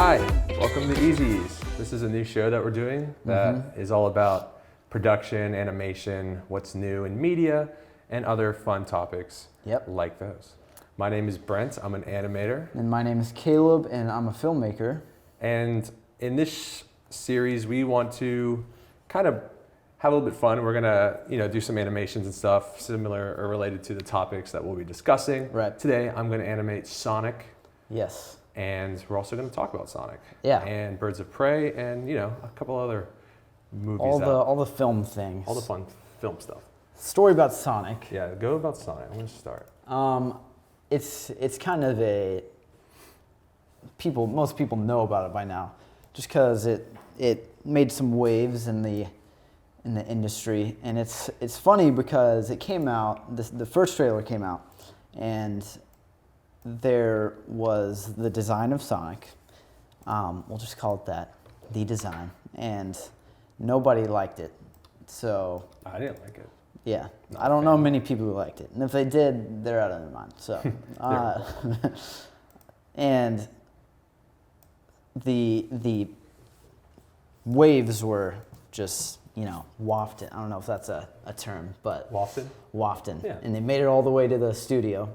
Hi, welcome to Easies. This is a new show that we're doing that is all about production, animation, what's new in media, and other fun topics like those. My name is Brent, I'm an animator. And my name is Caleb, and I'm a filmmaker. And in this series, we want to kind of have a little bit of fun. We're gonna, do some animations and stuff similar or related to the topics that we'll be discussing. Right. Today, I'm gonna animate Sonic. Yes. And we're also going to talk about Sonic. Yeah. And Birds of Prey and, a couple other movies. All the film things. All the fun film stuff. Story about Sonic. Yeah, go about Sonic. I'm going to start. It's kind of most people know about it by now, just because it made some waves in the industry, and it's funny because it came out. The first trailer came out, and there was the design of Sonic. We'll just call it that, the design, and nobody liked it. So I didn't like it. yeah, I don't know many people who liked it, and if they did, they're out of their mind. So, and the waves were just wafted. I don't know if that's a term, but Wafted. Yeah. And they made it all the way to the studio.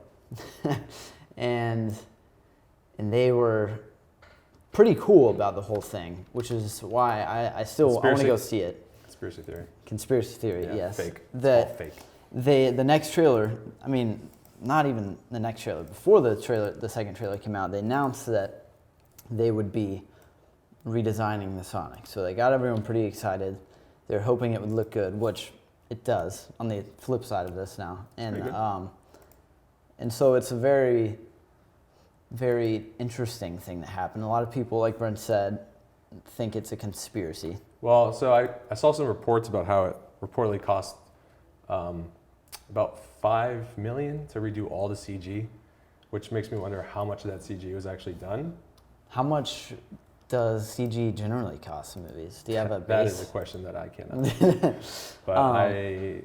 And they were pretty cool about the whole thing, which is why I want to go see it. Conspiracy theory, yes. Fake. It's all fake. The next trailer, I mean, not even the next trailer. Before the second trailer came out, they announced that they would be redesigning the Sonic. So they got everyone pretty excited. They're hoping it would look good, which it does on the flip side of this now. And so it's a very, very interesting thing that happened. A lot of people, like Brent said, think it's a conspiracy. Well, so I saw some reports about how it reportedly cost about $5 million to redo all the CG, which makes me wonder how much of that CG was actually done. How much does CG generally cost in movies? Do you have a base? That is a question that I cannot answer. But I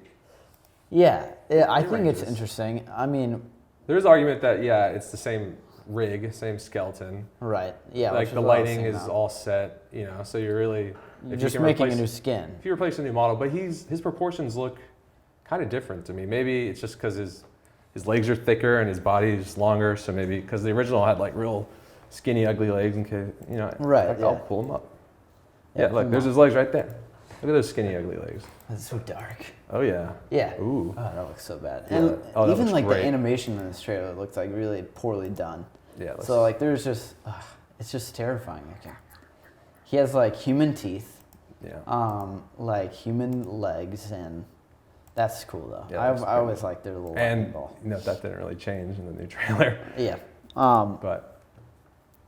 think it's interesting. I mean, there's argument that it's the same rig, same skeleton. Right. Yeah. Like the lighting is all set, so you're really just making a new skin. If you replace a new model, but his proportions look kind of different to me. Maybe it's just because his legs are thicker and his body is longer. So maybe because the original had like real skinny, ugly legs. Right. I'll pull him up. Yeah. Look, there's his legs right there. Look at those skinny, ugly legs. That's so dark. Oh yeah. Yeah. Ooh. Oh, that looks so bad. Yeah. And even like great. the animation in this trailer looked like really poorly done. Yeah. So like there's just, it's just terrifying looking. He has like human teeth. Yeah. Like human legs, and that's cool though. Yeah, I always liked their little and ball. that didn't really change in the new trailer. Yeah. But.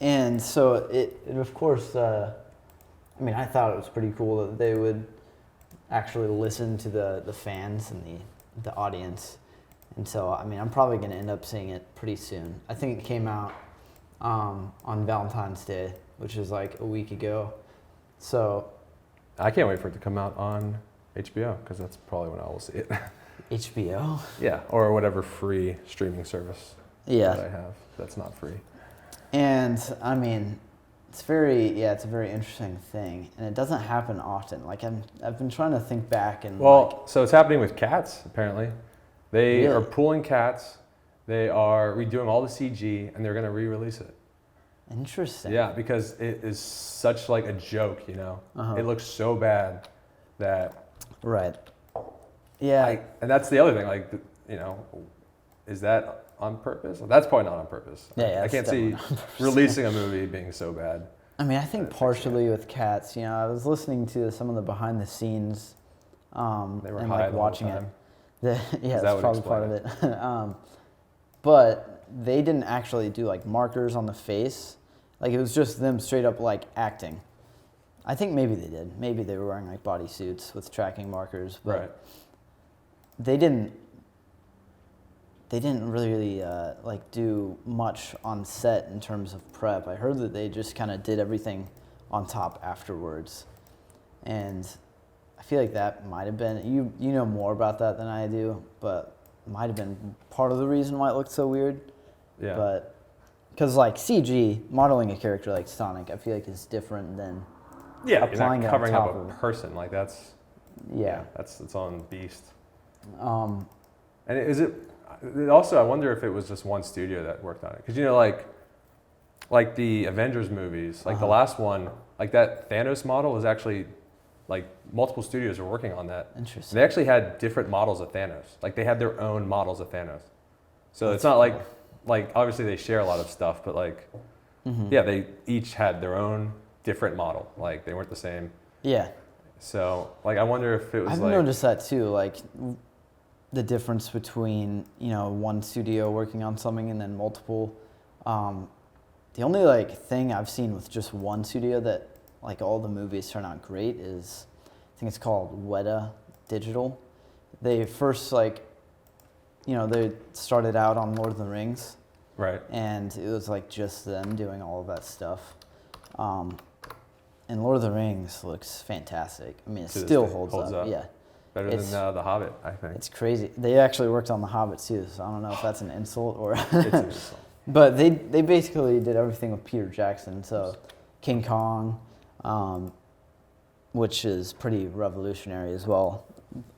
And so it of course. I thought it was pretty cool that they would actually listen to the fans and the audience. And so, I'm probably going to end up seeing it pretty soon. I think it came out on Valentine's Day, which is like a week ago. So I can't wait for it to come out on HBO, because that's probably when I will see it. HBO? Yeah, or whatever free streaming service that I have that's not free. And, it's a very interesting thing, and it doesn't happen often. Like I've been trying to think back and so it's happening with Cats apparently. They are pulling Cats. They are redoing all the CG, and they're going to re-release it. Interesting. Yeah, because it is such like a joke, It looks so bad that. Right. Yeah. And that's the other thing, is that on purpose? That's probably not on purpose. Yeah, I can't see releasing a movie being so bad. I think partially with Cats. I was listening to some of the behind the scenes, They were and high like watching the whole it. that that's probably part of it. But they didn't actually do like markers on the face. Like it was just them straight up like acting. I think maybe they did. Maybe they were wearing like bodysuits with tracking markers, but they didn't really do much on set in terms of prep. I heard that they just kind of did everything on top afterwards, and I feel like that might have been you know more about that than I do, but might have been part of the reason why it looked so weird. Yeah. But because like CG modeling a character like Sonic, I feel like is different than applying you're not covering it on up top a of person. Like that's that's its own beast. Um, And is it also? I wonder if it was just one studio that worked on it, because like the Avengers movies, like the last one, like that Thanos model was actually like multiple studios were working on that. Interesting. They actually had different models of Thanos. Like they had their own models of Thanos. So That's it's not cool. like obviously they share a lot of stuff, but like they each had their own different model. Like they weren't the same. Yeah. So like I wonder if it was I've noticed that too, like the difference between, one studio working on something and then multiple. The only like thing I've seen with just one studio that like all the movies turn out great is, I think it's called Weta Digital. They first they started out on Lord of the Rings. Right. And it was like just them doing all of that stuff. And Lord of the Rings looks fantastic. I mean, it still holds up. Yeah. Better than The Hobbit, I think. It's crazy. They actually worked on The Hobbit too, so I don't know if that's an insult or. It's an insult. But they basically did everything with Peter Jackson. So King Kong, which is pretty revolutionary as well.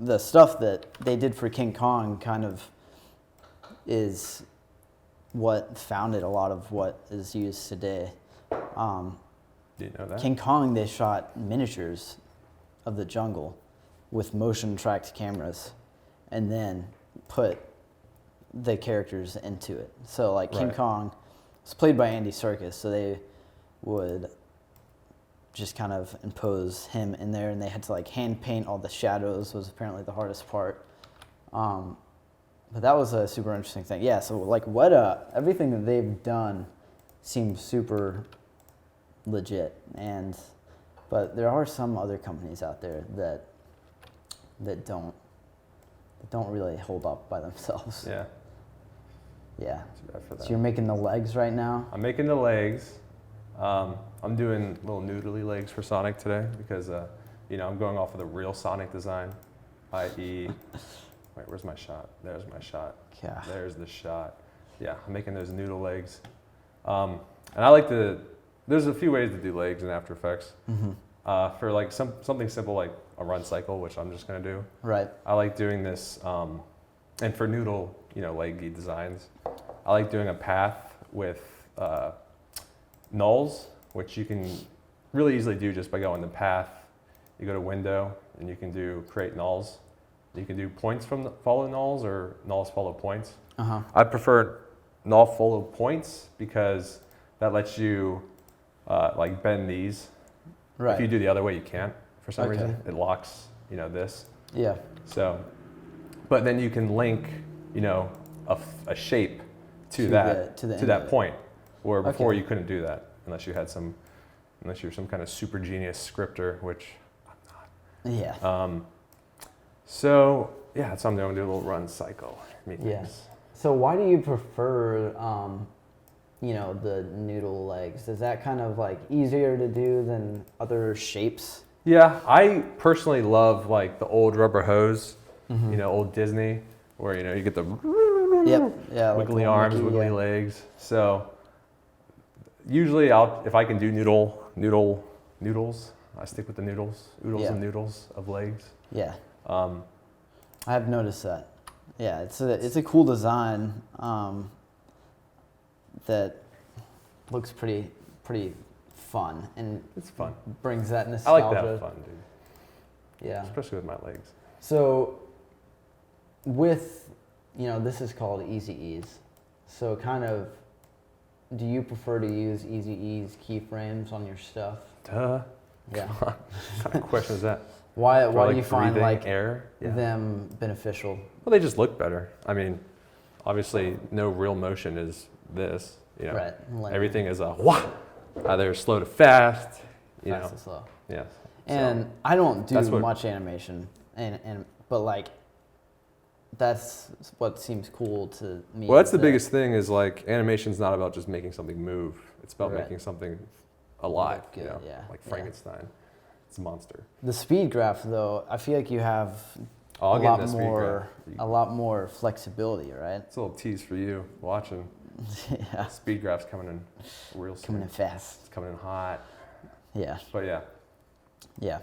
The stuff that they did for King Kong kind of is what founded a lot of what is used today. Do you know that? King Kong, they shot miniatures of the jungle with motion tracked cameras and then put the characters into it. So like King Kong was played by Andy Serkis, so they would just kind of impose him in there, and they had to like hand paint all the shadows, was apparently the hardest part. But that was a super interesting thing. Yeah, so like Weta, everything that they've done seems super legit, but there are some other companies out there that don't really hold up by themselves. Yeah. Yeah. Too bad for that. So you're making the legs right now? I'm making the legs. I'm doing little noodly legs for Sonic today because, I'm going off of the real Sonic design, i.e., wait, where's my shot? There's my shot. Yeah. There's the shot. Yeah, I'm making those noodle legs. And I like there's a few ways to do legs in After Effects. For like something simple like a run cycle, which I'm just going to do. Right. I like doing this, and for noodle, leggy designs, I like doing a path with nulls, which you can really easily do just by going the path. You go to window, and you can do create nulls. You can do points follow nulls or nulls follow points. I prefer null follow points because that lets you like bend these. Right. If you do the other way, you can't. For some reason, it locks, this. Yeah. So, but then you can link, a shape to that point, where before you couldn't do that unless you're some kind of super genius scripter, which I'm not. Yeah. So yeah, that's something I'm gonna do a little run cycle. Yes. So why do you prefer, the noodle legs? Is that kind of like easier to do than other shapes? Yeah, I personally love like the old rubber hose, old Disney, where you get the wiggly like arms, wiggly legs. So usually if I can do noodles, I stick with the noodles and noodles of legs. Yeah. I have noticed that. Yeah, it's a cool design that looks pretty fun, and it's fun. Brings that nostalgia. I like to have fun, dude. Yeah. Especially with my legs. So with, this is called Easy Ease. So kind of, do you prefer to use Easy Ease keyframes on your stuff? Duh. Yeah. What kind of question is that? Why do you find like air? them beneficial? Well, they just look better. I mean, obviously no real motion is this, Right. Everything is a wah, either slow to fast, fast to slow. Yes. And I don't do much animation, but like that's what seems cool to me. Well, that's the biggest thing is like animation's not about just making something move. It's about making something alive, like Frankenstein. It's a monster. The speed graph, though, I feel like you have a lot more flexibility, right? It's a little tease for you watching. Yeah. Speed graph's coming in real soon. Coming in fast. It's coming in hot. Yeah. But yeah. Yeah.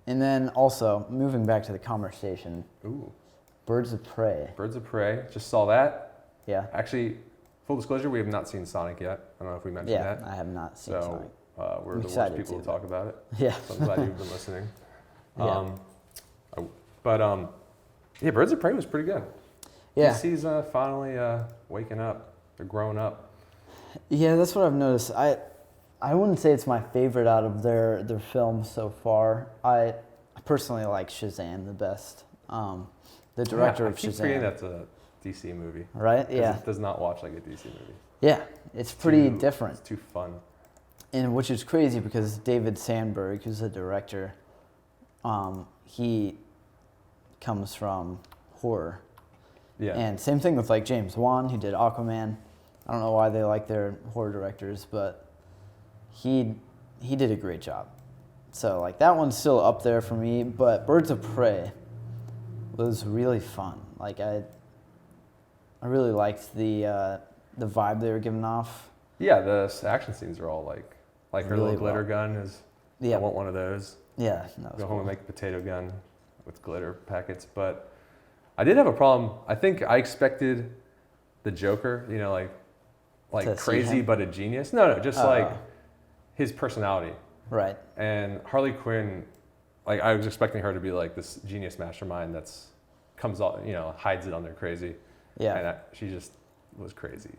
And then also, moving back to the conversation. Ooh. Birds of Prey. Birds of Prey. Just saw that. Yeah. Actually, full disclosure, we have not seen Sonic yet. I don't know if we mentioned that. Yeah, I have not seen So, Sonic. we're the worst people to talk about it. Yeah. So I'm glad you've been listening. Yeah. Yeah, Birds of Prey was pretty good. Yeah. DC's finally waking up. They're growing up. Yeah, that's what I've noticed. I wouldn't say it's my favorite out of their films so far. I personally like Shazam the best. The director of I keep Shazam. forgetting that's a DC movie. Right? Yeah. It does not watch like a DC movie. Yeah, it's pretty different. It's too fun. And which is crazy because David Sandberg, who's the director, he comes from horror. Yeah. And same thing with like James Wan, who did Aquaman. I don't know why they like their horror directors, but he did a great job. So like that one's still up there for me, but Birds of Prey was really fun. Like I really liked the vibe they were giving off. Yeah, the action scenes are all like her Really little glitter well. gun is. Yeah. I want one of those. Yeah, that was Go home cool. and make a potato gun with glitter packets. But I did have a problem. I think I expected the Joker, you know, To like see crazy him? but a genius. No, just like his personality. Right. And Harley Quinn, like I was expecting her to be like this genius mastermind that's comes off, you know, hides it under crazy. Yeah. And she just was crazy.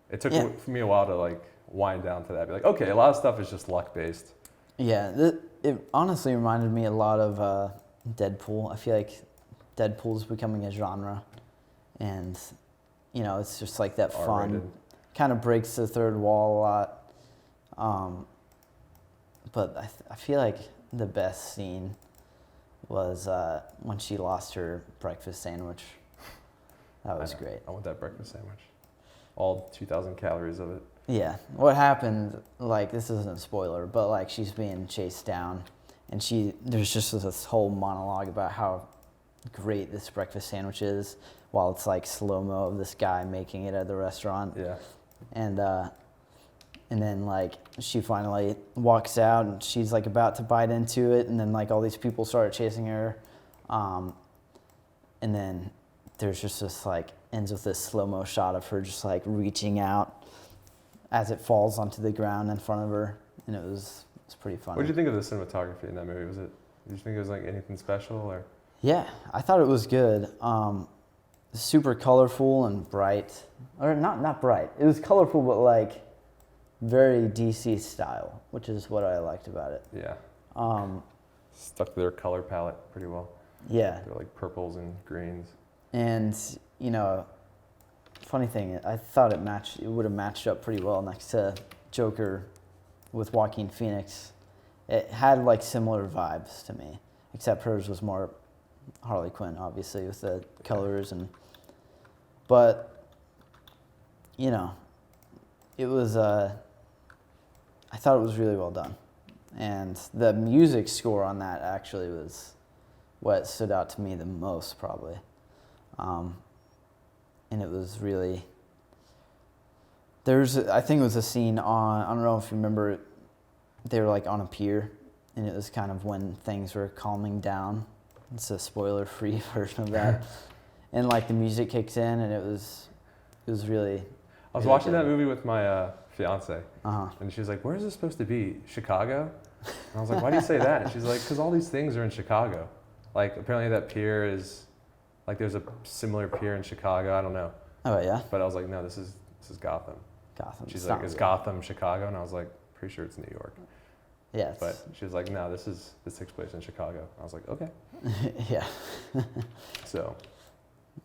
It took Yeah. for me a while to like wind down to that. Be like, okay, a lot of stuff is just luck based. Yeah, it honestly reminded me a lot of Deadpool. I feel like Deadpool's becoming a genre, and you know, it's just like that fun, R-rated. kind of breaks the third wall a lot. But I feel like the best scene was when she lost her breakfast sandwich. That was great. I want that breakfast sandwich. All 2,000 calories of it. Yeah. What happened, like, this isn't a spoiler, but, like, she's being chased down, and there's just this whole monologue about how great this breakfast sandwich is, while it's, like, slow-mo of this guy making it at the restaurant. Yeah. And then, like, she finally walks out, and she's, like, about to bite into it, and then, like, all these people start chasing her. And then there's just this, like, ends with this slow-mo shot of her just, like, reaching out as it falls onto the ground in front of her, and it's pretty funny. What did you think of the cinematography in that movie? Did you think it was like anything special or? Yeah, I thought it was good. Super colorful and bright, or not bright. It was colorful, but like very DC style, which is what I liked about it. Yeah. Stuck to their color palette pretty well. Yeah. They're like purples and greens. And you know, funny thing, I thought it would have matched up pretty well next to Joker with Joaquin Phoenix. It had like similar vibes to me, except hers was more Harley Quinn, obviously, with the colors but you know, it was I thought it was really well done, and the music score on that actually was what stood out to me the most, probably. And it was really, I think it was a scene on, I don't know if you remember, they were like on a pier, and it was kind of when things were calming down. It's a spoiler-free version of that. And like the music kicks in, and it was really. I was really watching good. that movie with my fiance, Uh-huh. and she's like, "Where is this supposed to be? Chicago?" And I was like, "Why do you say that?" And she's like, "Because all these things are in Chicago. Like apparently that pier is, like there's a similar pier in Chicago. I don't know." Oh yeah. But I was like, "No, this is Gotham." Gotham. She's It's like, not "Is good. Gotham Chicago?" And I was like, "Pretty sure it's New York." Yeah. But she was like, "No, this takes place in Chicago." I was like, "Okay." Yeah. So.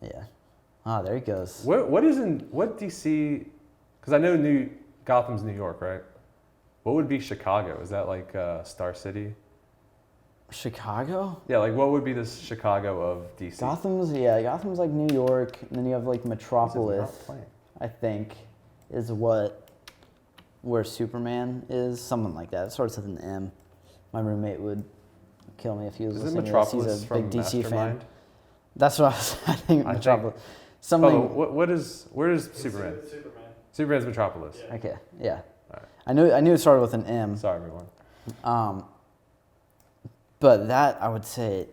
Yeah. Ah, there he goes. What DC? Because I know Gotham's New York, right? What would be Chicago? Is that like Star City? Chicago? Yeah, like what would be the Chicago of DC? Gotham's like New York, and then you have like Metropolis, I think, is where Superman is, something like that. It starts with an M. My roommate would kill me if he was Isn't listening to Metropolis this. He's a from big DC Mastermind? fan. That's what I was. I think I Metropolis. think- Something. Oh, where is Superman? Superman. Superman's Metropolis. Yeah. Okay, yeah. All right. I knew it started with an M. Sorry, everyone. But that, I would say,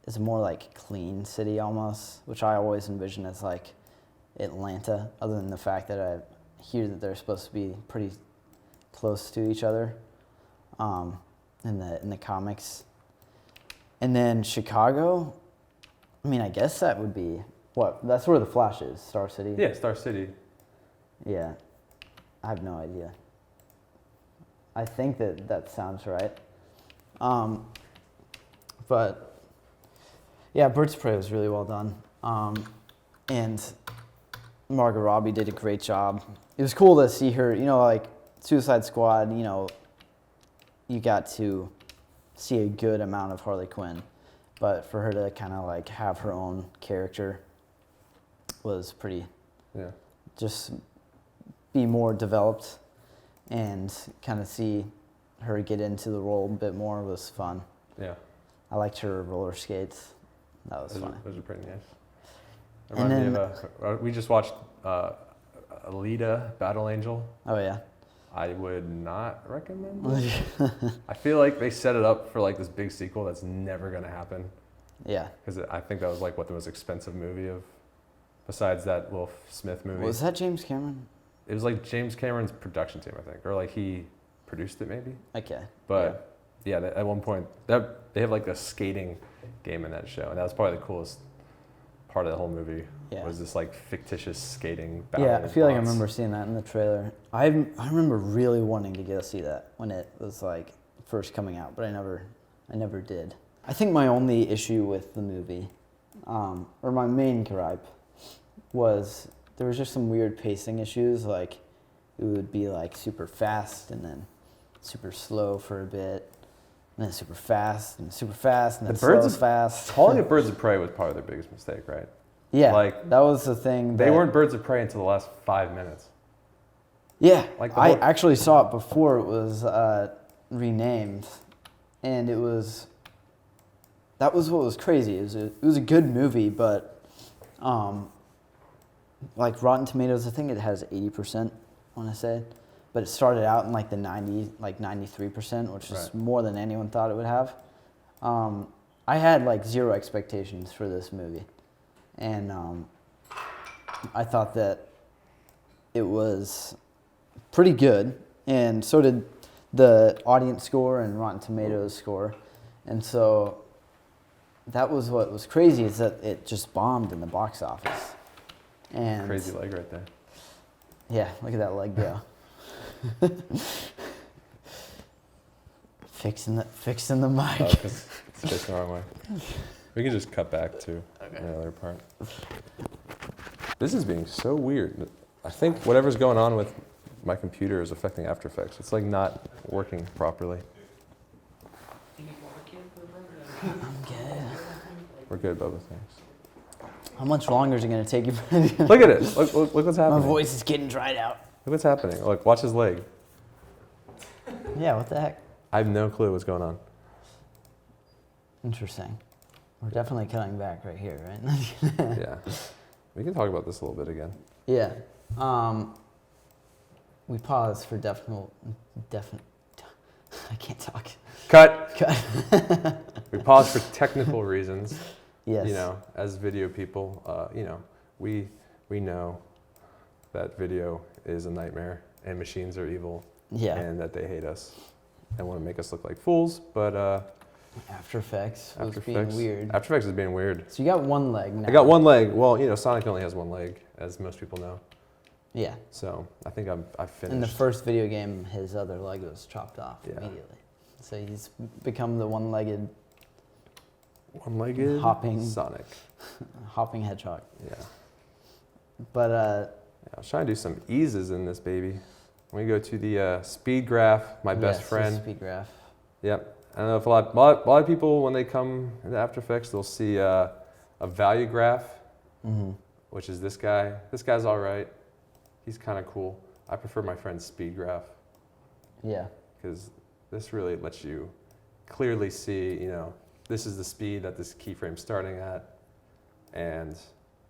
is more like clean city almost, which I always envision as like Atlanta, other than the fact that I hear that they're supposed to be pretty close to each other in the comics. And then Chicago, I mean, I guess that would be, what? That's where the Flash is, Star City? Yeah, Star City. Yeah, I have no idea. I think that sounds right. But yeah, Birds of Prey was really well done. And Margot Robbie did a great job. It was cool to see her, you know, like Suicide Squad, you know, you got to see a good amount of Harley Quinn. But for her to kind of like have her own character was pretty, just be more developed and kind of see her get into the role a bit more was fun. Yeah. I liked her roller skates. That was fun. Those are pretty nice. And Remind me of we just watched Alita, Battle Angel. Oh yeah. I would not recommend it. I feel like they set it up for like this big sequel that's never gonna happen. Yeah. Because I think that was like what the most expensive movie of, besides that Will Smith movie. Was that James Cameron? It was like James Cameron's production team, I think, or like he produced it maybe. Okay. But yeah, at one point they have like a skating game in that show, and that was probably the coolest part of the whole movie. Yeah. Was this like fictitious skating battle? Yeah, I feel like I remember seeing that in the trailer. I remember really wanting to go see that when it was like first coming out, but I never did. I think my only issue with the movie, or my main gripe, was there was just some weird pacing issues. Like it would be like super fast and then super slow for a bit, and then super fast and then slow as fast. Calling it Birds of Prey was probably their biggest mistake, right? Yeah, like that was the thing. They weren't Birds of Prey until the last 5 minutes. Yeah, like I actually saw it before it was renamed, and that was what was crazy. It was a good movie, but like Rotten Tomatoes, I think it has 80%, I want to say, but it started out in like the 93%, which is more than anyone thought it would have. I had like zero expectations for this movie, and I thought that it was pretty good, and so did the audience score and Rotten Tomatoes score, and so that was what was crazy, is that it just bombed in the box office. And crazy leg right there. Yeah, look at that leg go. Fixing the mic. Oh, it's facing the wrong way. We can just cut back to the other part. This is being so weird. I think whatever's going on with my computer is affecting AfterEffects. It's like not working properly. I'm good. We're good, Bubba, thanks. How much longer is it going to take you? Look at it. Look what's happening. My voice is getting dried out. Look what's happening. Look, watch his leg. Yeah, what the heck? I have no clue what's going on. Interesting. We're definitely cutting back right here, right? Yeah. We can talk about this a little bit again. Yeah. We paused for definite. I can't talk. Cut. We paused for technical reasons. Yes. You know, as video people, you know, we know that video is a nightmare and machines are evil. Yeah. And that they hate us and want to make us look like fools, but AfterEffects was being weird. AfterEffects is being weird. So you got one leg now. I got one leg. Well, you know, Sonic only has one leg, as most people know. Yeah. So I think I've finished. In the first video game, his other leg was chopped off immediately. So he's become the one-legged hopping Sonic. Hopping hedgehog. Yeah. But I was trying to do some eases in this baby. We go to the speed graph, my best friend. Speed graph. Yep. I don't know if a lot of people, when they come into After Effects, they'll see a value graph, which is this guy. This guy's all right. He's kind of cool. I prefer my friend's speed graph. Yeah. Because this really lets you clearly see, you know, this is the speed that this keyframe's starting at, and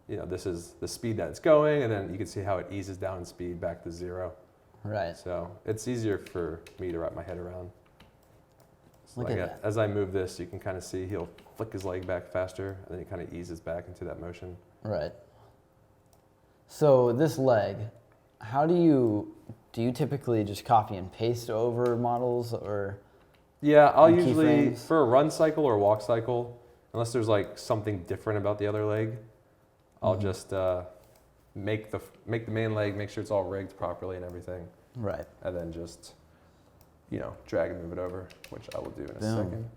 this is the speed that it's going, and then you can see how it eases down in speed back to 0. Right. So it's easier for me to wrap my head around. So Look at that. As I move this, you can kind of see he'll flick his leg back faster, and then he kind of eases back into that motion. Right. So this leg, how do you typically just copy and paste over models, or? Yeah, I'll and usually, keyframes? for a run cycle or a walk cycle, unless there's like something different about the other leg, I'll just make the main leg, make sure it's all rigged properly and everything. Right. And then just, drag and move it over, which I will do in a Boom. second.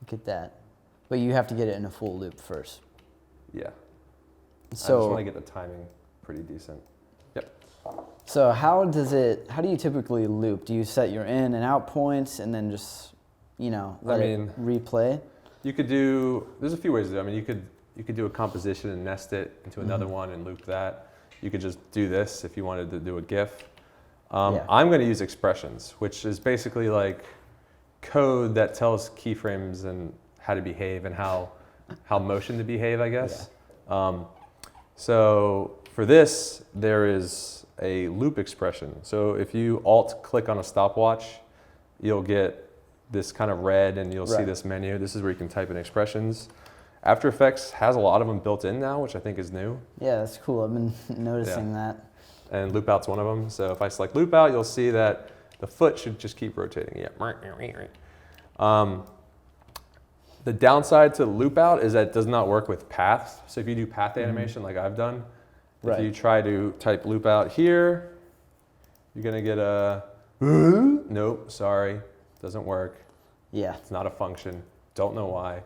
Look at that. But you have to get it in a full loop first. Yeah. I just So want to get the timing pretty decent. Yep. So how do you typically loop? Do you set your in and out points and then just, let it replay? You could there's a few ways to do it. I mean, you could do a composition and nest it into another one and loop that. You could just do this if you wanted to do a GIF. I'm going to use expressions, which is basically like code that tells keyframes and how to behave and how motion to behave, I guess. Yeah. So for this, there is a loop expression. So if you alt-click on a stopwatch, you'll get this kind of red, and you'll see this menu. This is where you can type in expressions. AfterEffects has a lot of them built in now, which I think is new. Yeah, that's cool. I've been noticing that. And loop out's one of them. So if I select loop out, you'll see that the foot should just keep rotating. Yeah. The downside to loop out is that it does not work with paths. So if you do path animation like I've done, if you try to type loop out here, you're gonna get a, nope, sorry, doesn't work. Yeah. It's not a function. Don't know why.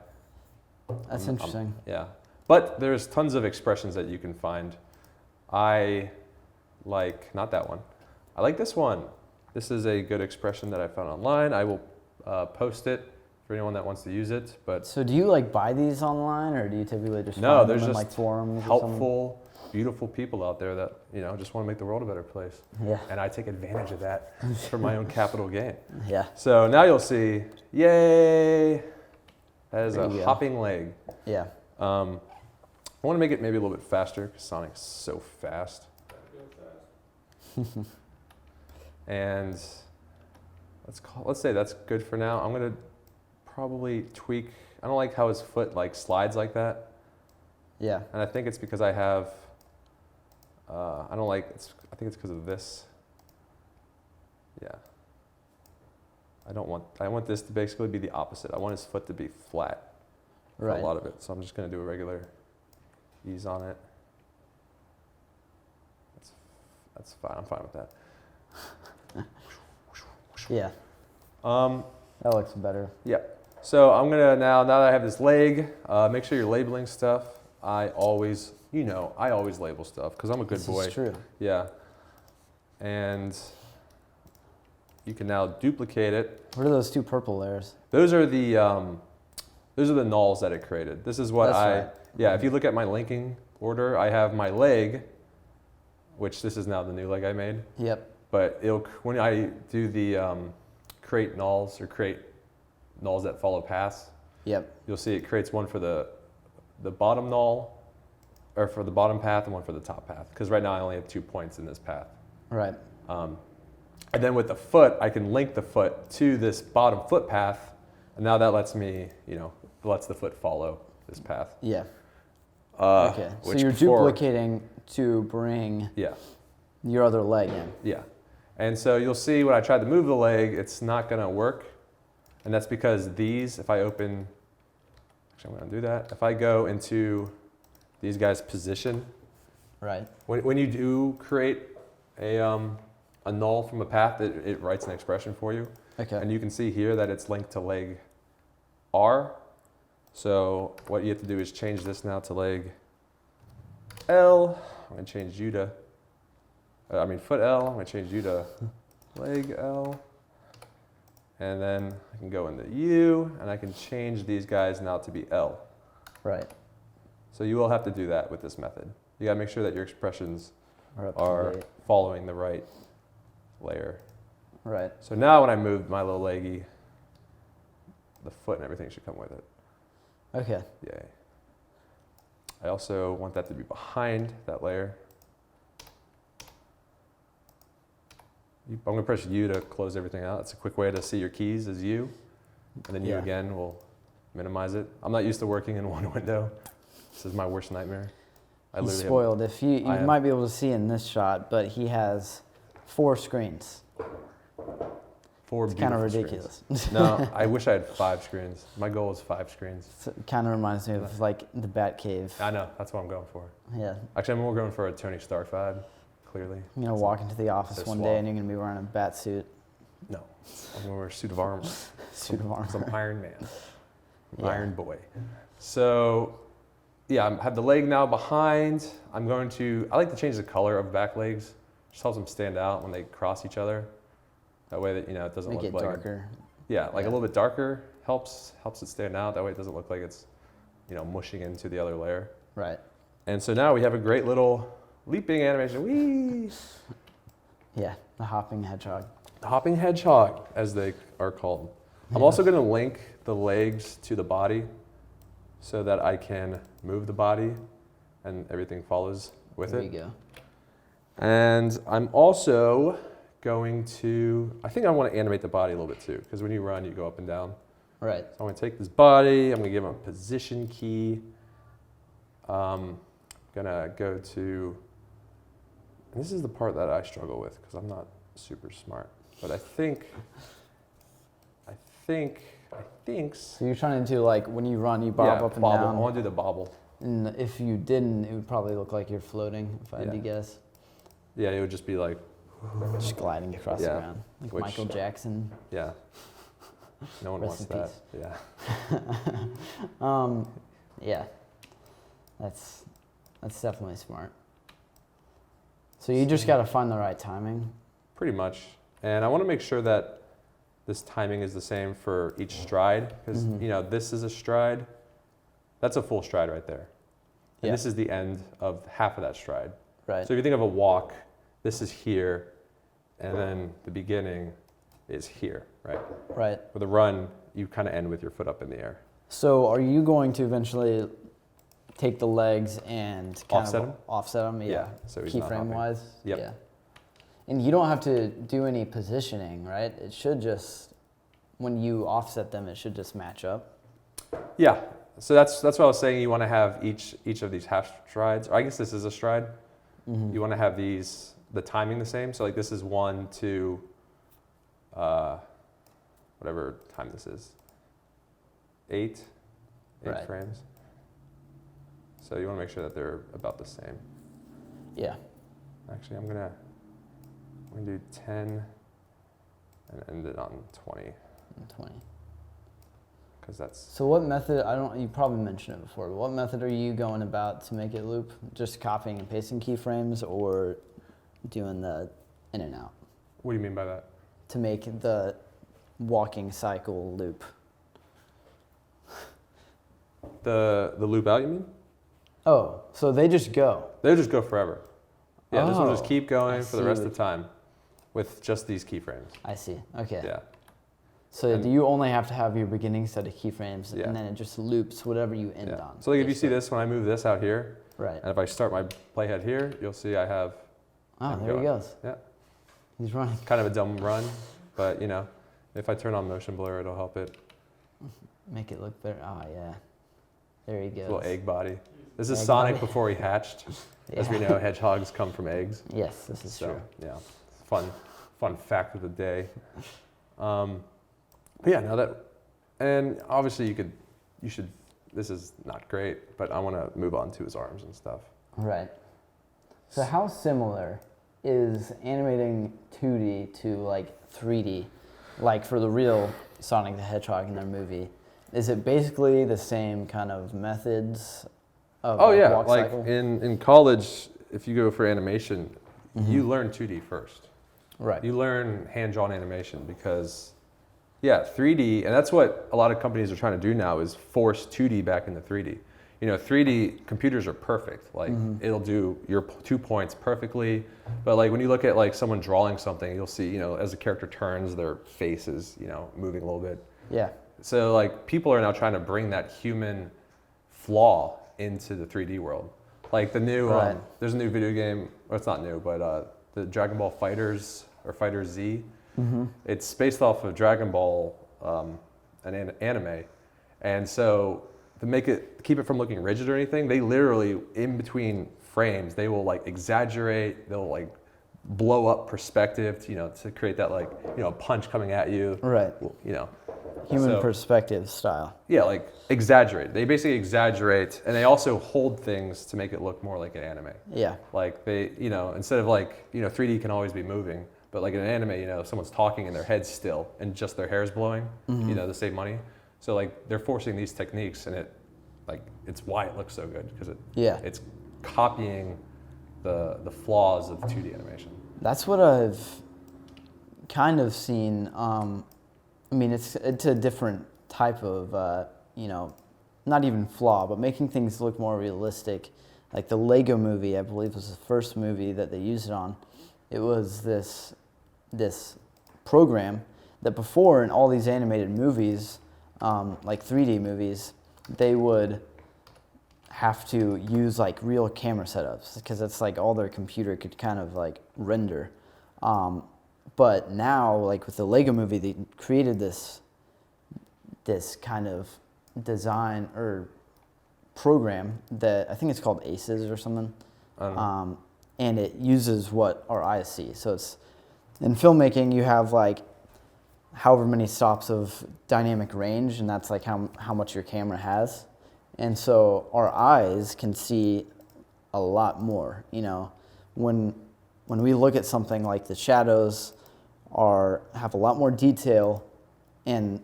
That's interesting. Yeah. But there's tons of expressions that you can find. I like, not that one. I like this one. This is a good expression that I found online. I will post it for anyone that wants to use it. But so do you buy these online, or do you typically just no? find There's them in just forums? helpful, beautiful people out there that just want to make the world a better place. Yeah. And I take advantage of that for my own capital gain. Yeah. So now you'll see, yay! That is There a you go. hopping leg. Yeah. I want to make it maybe a little bit faster because Sonic's so fast. And let's say that's good for now. I'm gonna probably tweak. I don't like how his foot slides like that. Yeah. And I think it's because I have. I don't like. I think it's because of this. Yeah. I want this to basically be the opposite. I want his foot to be flat for a lot of it. So I'm just gonna do a regular ease on it. That's fine. I'm fine with that. Yeah. That looks better. Yep. So I'm gonna now that I have this leg, make sure you're labeling stuff. I always label stuff because I'm a good boy. This is true. Yeah. And you can now duplicate it. What are those two purple layers? Those are the nulls that it created. This is what If you look at my linking order, I have my leg, which this is now the new leg I made. Yep. But when I do the create nulls or create nulls that follow paths, you'll see it creates one for the bottom null, or for the bottom path, and one for the top path. Because right now I only have 2 points in this path. Right. And then with the foot, I can link the foot to this bottom foot path, and now that lets me, lets the foot follow this path. Yeah. Okay. So you're duplicating to bring your other leg in. Yeah. And so you'll see when I tried to move the leg, it's not going to work. And that's because if I open, actually I'm going to do that. If I go into these guys' position, right? When you do create a null from a path, it writes an expression for you. Okay. And you can see here that it's linked to leg R. So what you have to do is change this now to leg L. I'm going to change you to, foot L. I'm going to change you to leg L. And then I can go into U, and I can change these guys now to be L. Right. So you will have to do that with this method. You got to make sure that your expressions are following the right layer. Right. So now when I move my little leggy, the foot and everything should come with it. Okay. Yay. I also want that to be behind that layer. I'm going to press U to close everything out. It's a quick way to see your keys is U. And then U again will minimize it. I'm not used to working in one window. This is my worst nightmare. He's spoiled. If you might be able to see in this shot, but he has 4 screens. 4 it's kind of beautiful ridiculous. No, I wish I had 5 screens. My goal is 5 screens. It kind of reminds me of like the Batcave. I know, that's what I'm going for. Yeah. Actually, I'm more going for a Tony Stark vibe, clearly. You're going to walk into the office one day and you're going to be wearing a bat suit. No, I'm going to wear a suit of armor. Suit of armor. Some Iron Man. Iron Boy. So, yeah, I have the leg now behind. I like to change the color of back legs. Just helps them stand out when they cross each other. That way that, it doesn't look like darker. Yeah, a little bit darker helps it stand out. That way it doesn't look like it's, mushing into the other layer. Right. And so now we have a great little leaping animation. Whee! Yeah, the hopping hedgehog. The hopping hedgehog, as they are called. I'm also going to link the legs to the body so that I can move the body and everything follows with it. There you go. And I'm also going to, I think I want to animate the body a little bit too, because when you run, you go up and down. Right. So I'm going to take this body, I'm going to give him a position key. I'm going to go to, and this is the part that I struggle with because I'm not super smart, but I think. So you're trying to do like when you run, you bob up and bobble. down. I want to do the bobble. And if you didn't, it would probably look like you're floating, if I had to guess. Yeah, it would just be like. Just gliding across the ground. Like Michael Jackson. Yeah. No one wants that. Yeah. Yeah. That's definitely smart. So you just got to find the right timing. Pretty much. And I want to make sure that this timing is the same for each stride because, this is a stride. That's a full stride right there. And this is the end of half of that stride. Right. So if you think of a walk, this is here, and then the beginning is here, right? Right. With a run, you kind of end with your foot up in the air. So are you going to eventually take the legs and offset them? Yeah. So keyframe wise? Yep. Yeah. And you don't have to do any positioning, right? It should just, when you offset them, it should just match up. Yeah. So that's what I was saying. You want to have each of these half strides, or I guess this is a stride. Mm-hmm. You want to have the timing the same. So like this is 1, 2, whatever time this is, 8 frames. So you want to make sure that they're about the same. Yeah. Actually, I'm gonna do 10 and end it on 20. 20. Because that's. So what method? You probably mentioned it before. But what method are you going about to make it loop? Just copying and pasting keyframes, or doing the in and out? What do you mean by that? To make the walking cycle loop. The loop out, you mean? Oh, so they just go. They just go forever. Yeah, this will just keep going for the rest of the the time with just these keyframes. I see. Okay. Yeah. So do you only have to have your beginning set of keyframes, Yeah. and then it just loops whatever you end Yeah. on? So like if you see this, when I move this out here, right. and if I start my playhead here, you'll see I have. Oh, there he goes. Yeah. He's running. Kind of a dumb run, but if I turn on motion blur, it'll help it. Make it look better. Oh yeah. There he goes. Little egg body. This is Egg Sonic body. before he hatched. As we know, hedgehogs come from eggs. Yes, this is true. Yeah, fun fact of the day. But yeah, now that, and obviously you should. This is not great, but I want to move on to his arms and stuff. Right. So how similar is animating 2D to like 3D, like for the real Sonic the Hedgehog in their movie? Is it basically the same kind of methods of walk like cycle? in college, if you go for animation, you learn 2D first. Right. You learn hand-drawn animation because, 3D, and that's what a lot of companies are trying to do now is force 2D back into 3D. 3D computers are perfect. Like it'll do your 2 points perfectly, but like when you look at like someone drawing something, you'll see, as the character turns, their face is, moving a little bit. Yeah. So like people are now trying to bring that human flaw into the 3D world. Like the new, there's a new video game, or it's not new, but the Dragon Ball Fighters or Fighter Z. It's based off of Dragon Ball, an anime, and so to keep it from looking rigid or anything, they literally in between frames they will like exaggerate, they'll like blow up perspective, to create that like punch coming at you, right? Human perspective style. Yeah, like exaggerate. They basically exaggerate, and they also hold things to make it look more like an anime. Yeah. Like they, instead of like 3D can always be moving, but like in an anime, if someone's talking and their head's still and just their hair's blowing, to save money. So like they're forcing these techniques, and it's why it looks so good because it's copying the flaws of 2D animation. That's what I've kind of seen. I mean, it's a different type of, not even flaw, but making things look more realistic. Like the Lego movie, I believe was the first movie that they used it on. It was this program that before in all these animated movies, like 3D movies, they would have to use like real camera setups because that's like all their computer could kind of like render. But now, like with the Lego movie, they created this kind of design or program that I think it's called ACES or something, and it uses what our eyes see. So it's in filmmaking, you have like however many stops of dynamic range, and that's like how much your camera has. And so our eyes can see a lot more. When we look at something like the shadows have a lot more detail and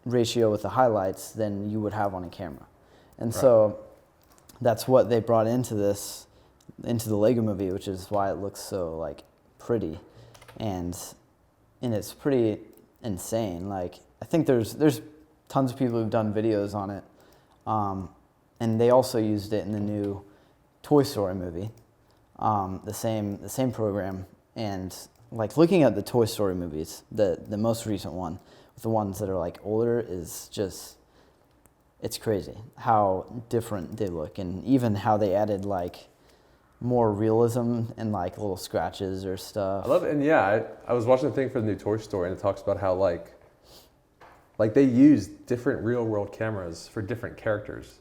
ratio with the highlights than you would have on a camera. And so that's what they brought into the Lego movie, which is why it looks so like pretty. And it's pretty insane. Like I think there's tons of people who've done videos on it. And they also used it in the new Toystory movie, the same program. And like looking at the Toy Story movies, the most recent one, the ones that are like older, is just, it's crazy how different they look, and even how they added like more realism and like little scratches or stuff. I love it, and I was watching the thing for the new Toy Story, and it talks about how like they used different real world cameras for different characters.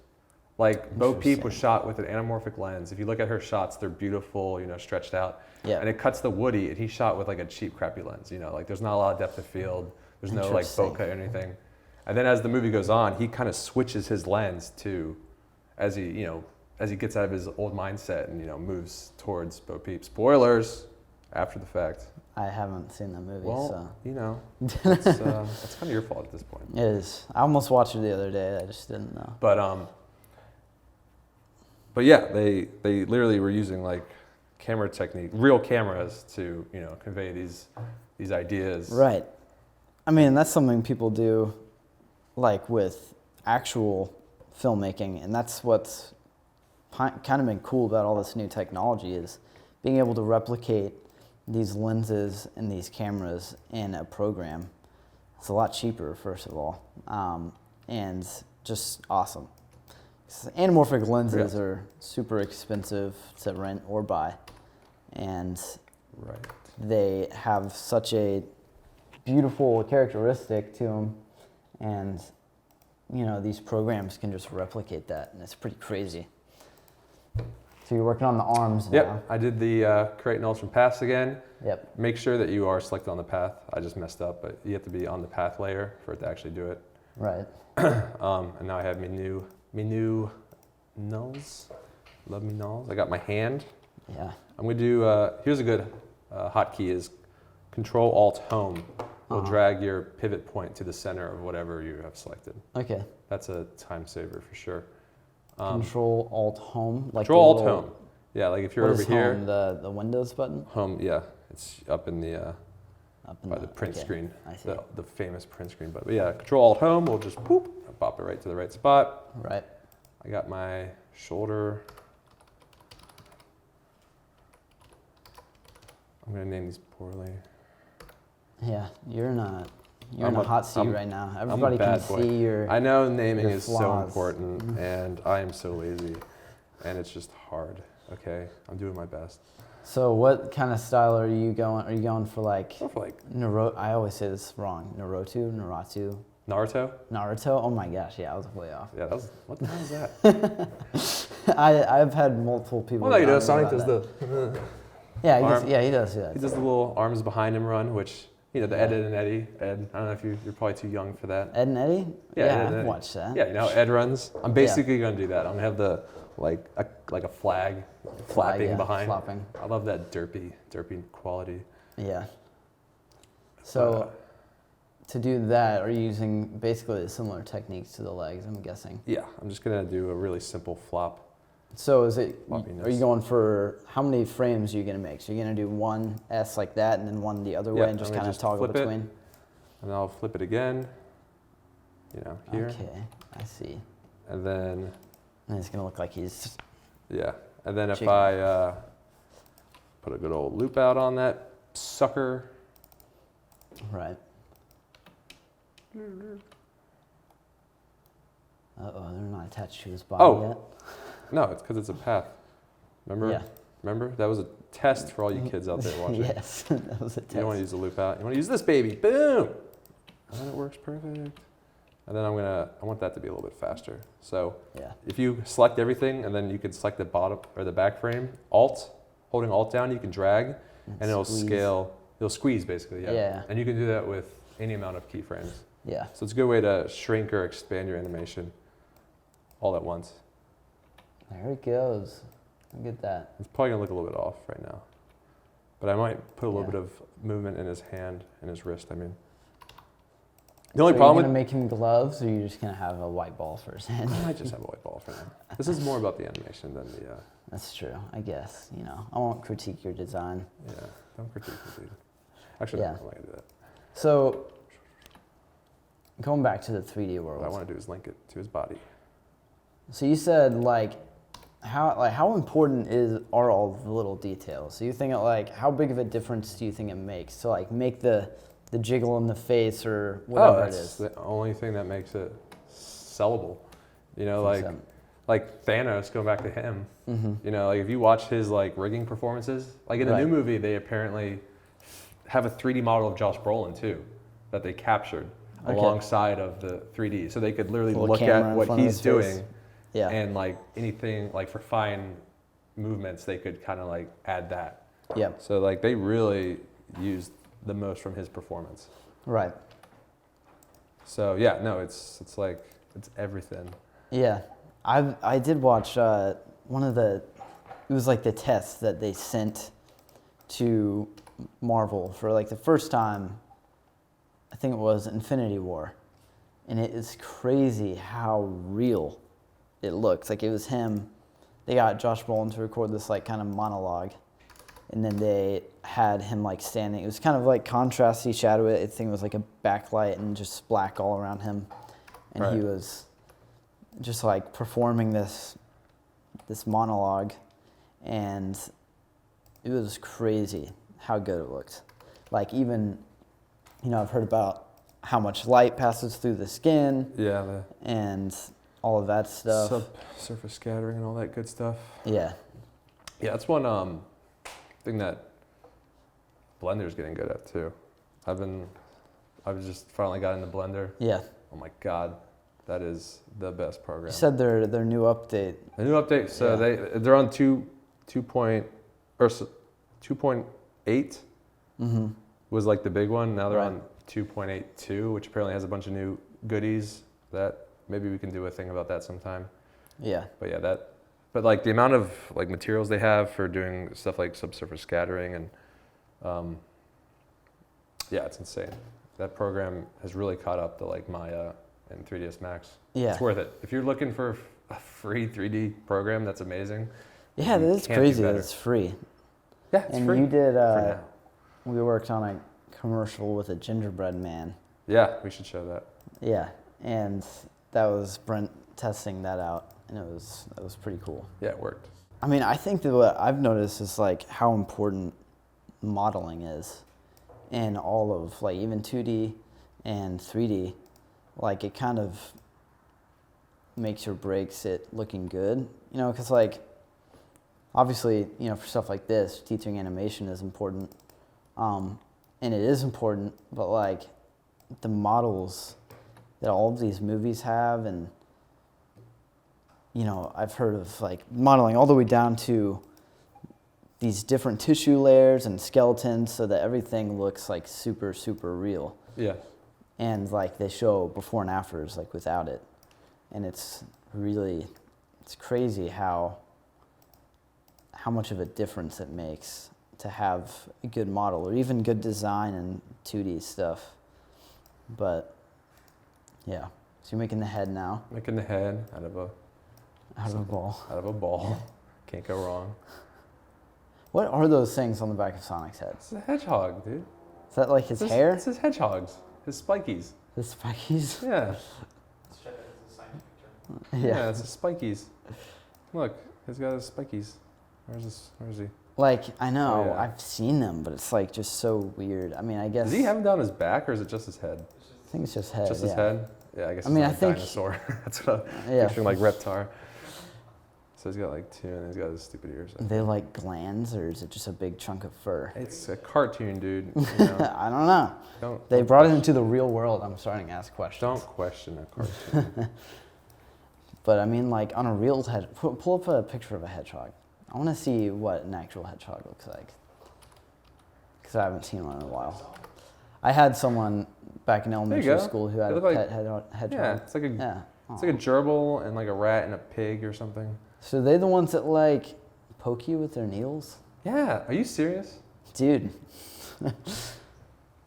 Like Bo Peep was shot with an anamorphic lens. If you look at her shots, they're beautiful, stretched out. Yeah. And it cuts the Woody, and he's shot with like a cheap, crappy lens. Like there's not a lot of depth of field. There's no like bokeh or anything. And then as the movie goes on, he kind of switches his lens to, as he gets out of his old mindset and moves towards Bo Peep. Spoilers, after the fact. I haven't seen that movie, so. It's kind of your fault at this point. It is. I almost watched it the other day. I just didn't know. But yeah, they literally were using like camera technique, real cameras to convey these ideas. Right. I mean, that's something people do, like with actual filmmaking, and that's what's kind of been cool about all this new technology, is being able to replicate these lenses and these cameras in a program. It's a lot cheaper, first of all, and just awesome. Anamorphic lenses are super expensive to rent or buy, and they have such a beautiful characteristic to them, and these programs can just replicate that, and it's pretty crazy. So you're working on the arms now. Yep, I did the create nulls from paths again. Yep. Make sure that you are selected on the path. I just messed up, but you have to be on the path layer for it to actually do it. Right. And now I have my new nulls. Love me nulls. I got my hand. Yeah. I'm gonna do. Here's a good hotkey: is Control Alt Home. Will drag your pivot point to the center of whatever you have selected. Okay. That's a time saver for sure. Control Alt Home. Like Control Alt Home. Yeah, like if you're what over is here. Home, the Windows button. Home. Yeah, it's up in the. By the print screen. I see. The famous print screen. But yeah, Control Alt Home will just pop it right to the right spot. Right. I got my shoulder. I'm gonna name these poorly. Yeah, you're not You're in a hot seat right now. Everybody can see your. I know naming is so flaws. important, and I am so lazy, and it's just hard. Okay, I'm doing my best. So what kind of style are you going? Are you going for like? I always say this wrong. Naruto. Oh my gosh, yeah, I was way off. Yeah, what the hell is that? I've had multiple people. Well, no, you know, Sonic does the. Yeah, he does do that. He does the little arms behind him run, which, you know, the Ed and Eddie. Ed, I don't know if you're probably too young for that. Ed and Eddie? Yeah, I've watched that. Yeah, you know how Ed runs? I'm basically going to do that. I'm going to have the, like a flag flapping behind. Flopping. I love that derpy quality. Yeah. So, to do that, are you using basically similar techniques to the legs, I'm guessing? Yeah, I'm just going to do a really simple flop. So are you going for, how many frames are you going to make? So you're going to do one S like that and then one the other way and just kind of toggle between? And then I'll flip it again, you know, here. Okay, I see. And then... And it's going to look like he's... Yeah, and then if I put a good old loop out on that sucker. Right. Uh-oh, they're not attached to his body yet. No, it's because it's a path. Remember? Yeah. Remember? That was a test for all you kids out there watching. Yes, that was a test. You don't want to use the loop out. You want to use this baby. Boom! And then it works perfect. And then I want that to be a little bit faster. So if you select everything and then you can select the bottom or the back frame, holding Alt down, you can drag and it'll scale. It'll squeeze basically, yeah. And you can do that with any amount of keyframes. Yeah. So it's a good way to shrink or expand your animation all at once. There it goes. Look at that. It's probably gonna look a little bit off right now, but I might put a little bit of movement in his hand and his wrist. I mean, the only problem are you gonna make him gloves, or are you just gonna have a white ball for his hand? I might just have a white ball for him. This is more about the animation than the. That's true. I guess I won't critique your design. Yeah, don't critique me, dude. Actually, no, I'm not gonna do that. So, going back to the 3D world, what I want to do is link it to his body. So you said how important are all the little details? So you think how big of a difference do you think it makes to make the jiggle in the face or whatever it is? The only thing that makes it sellable. You know, like Thanos, going back to him. Mm-hmm. You know, if you watch his rigging performances, in the new movie, they apparently have a 3D model of Josh Brolin too, that they captured alongside of the 3D, so they could literally look at what he's doing. Yeah. And anything for fine movements, they could kind of add that. Yeah. So they really used the most from his performance. Right. So yeah, no, it's everything. Yeah, I did watch one of it was the test that they sent to Marvel for the first time. I think it was Infinity War, and it is crazy how real it looks. It was him. They got Josh Brolin to record this kind of monologue, and then they had him standing. It was kind of contrasty, shadowy. I think it was a backlight and just black all around him, and he was just performing this monologue, and it was crazy how good it looked. Even, I've heard about how much light passes through the skin. Yeah. And all of that stuff. Surface scattering and all that good stuff. Yeah. Yeah, that's one thing that Blender's getting good at too. I've just finally got into Blender. Yeah. Oh my God, that is the best program. You said their new update. The new update. So they're on 2.8. Mm-hmm. Was the big one. Now they're on 2.82, which apparently has a bunch of new goodies that maybe we can do a thing about that sometime. Yeah. But yeah, but the amount of materials they have for doing stuff like subsurface scattering and yeah, it's insane. That program has really caught up to Maya and 3ds Max. Yeah. It's worth it. If you're looking for a free 3D program, that's amazing. Yeah, that is crazy that it's free. Yeah, it's free. And you did we worked on a commercial with a gingerbread man. Yeah, we should show that. Yeah, and that was Brent testing that out, and it was pretty cool. Yeah, it worked. I mean, I think that what I've noticed is how important modeling is in all of even 2D, and 3D, like it kind of makes or breaks it looking good, you know, because like obviously, you know, for stuff like this, teaching animation is important, and it is important, but like the models that all of these movies have, and you know, I've heard of like modeling all the way down to these different tissue layers and skeletons so that everything looks like super, super real. Yeah. And like they show before and afters like without it. And it's really, it's crazy how much of a difference it makes to have a good model or even good design and 2D stuff. But yeah, so you're making the head now. Making the head out of a ball. Out of a ball. Can't go wrong. What are those things on the back of Sonic's head? It's a hedgehog, dude. Is that like his hair? It's his hedgehogs. His spikies. His spikies? Yeah. Let's check it as a science picture. Yeah, it's his spikies. Look, he's got his spikies. Where is he? Like, I know, Oh, yeah. I've seen them, but it's like just so weird. I mean, I guess. Does he have them down his back or is it just his head? I think it's just head. Just his head? Yeah, I guess I mean, he's I like a think- dinosaur. That's what I'm Yeah. picturing, like Reptar. So he's got like two and he's got his stupid ears. Are they like glands or is it just a big chunk of fur? It's a cartoon, dude. You know? I don't know. They Don't brought it into the real world. I'm starting to ask questions. Don't question a cartoon. But I mean, like on a real head, pull up a picture of a hedgehog. I want to see what an actual hedgehog looks like. Because I haven't seen one in a while. I had someone back in elementary go. school who had They a look pet like- hedgehog. yeah, it's like a Yeah. it's like a gerbil and like a rat and a pig or something. So they're the ones that like poke you with their needles? Yeah, are you serious? Dude.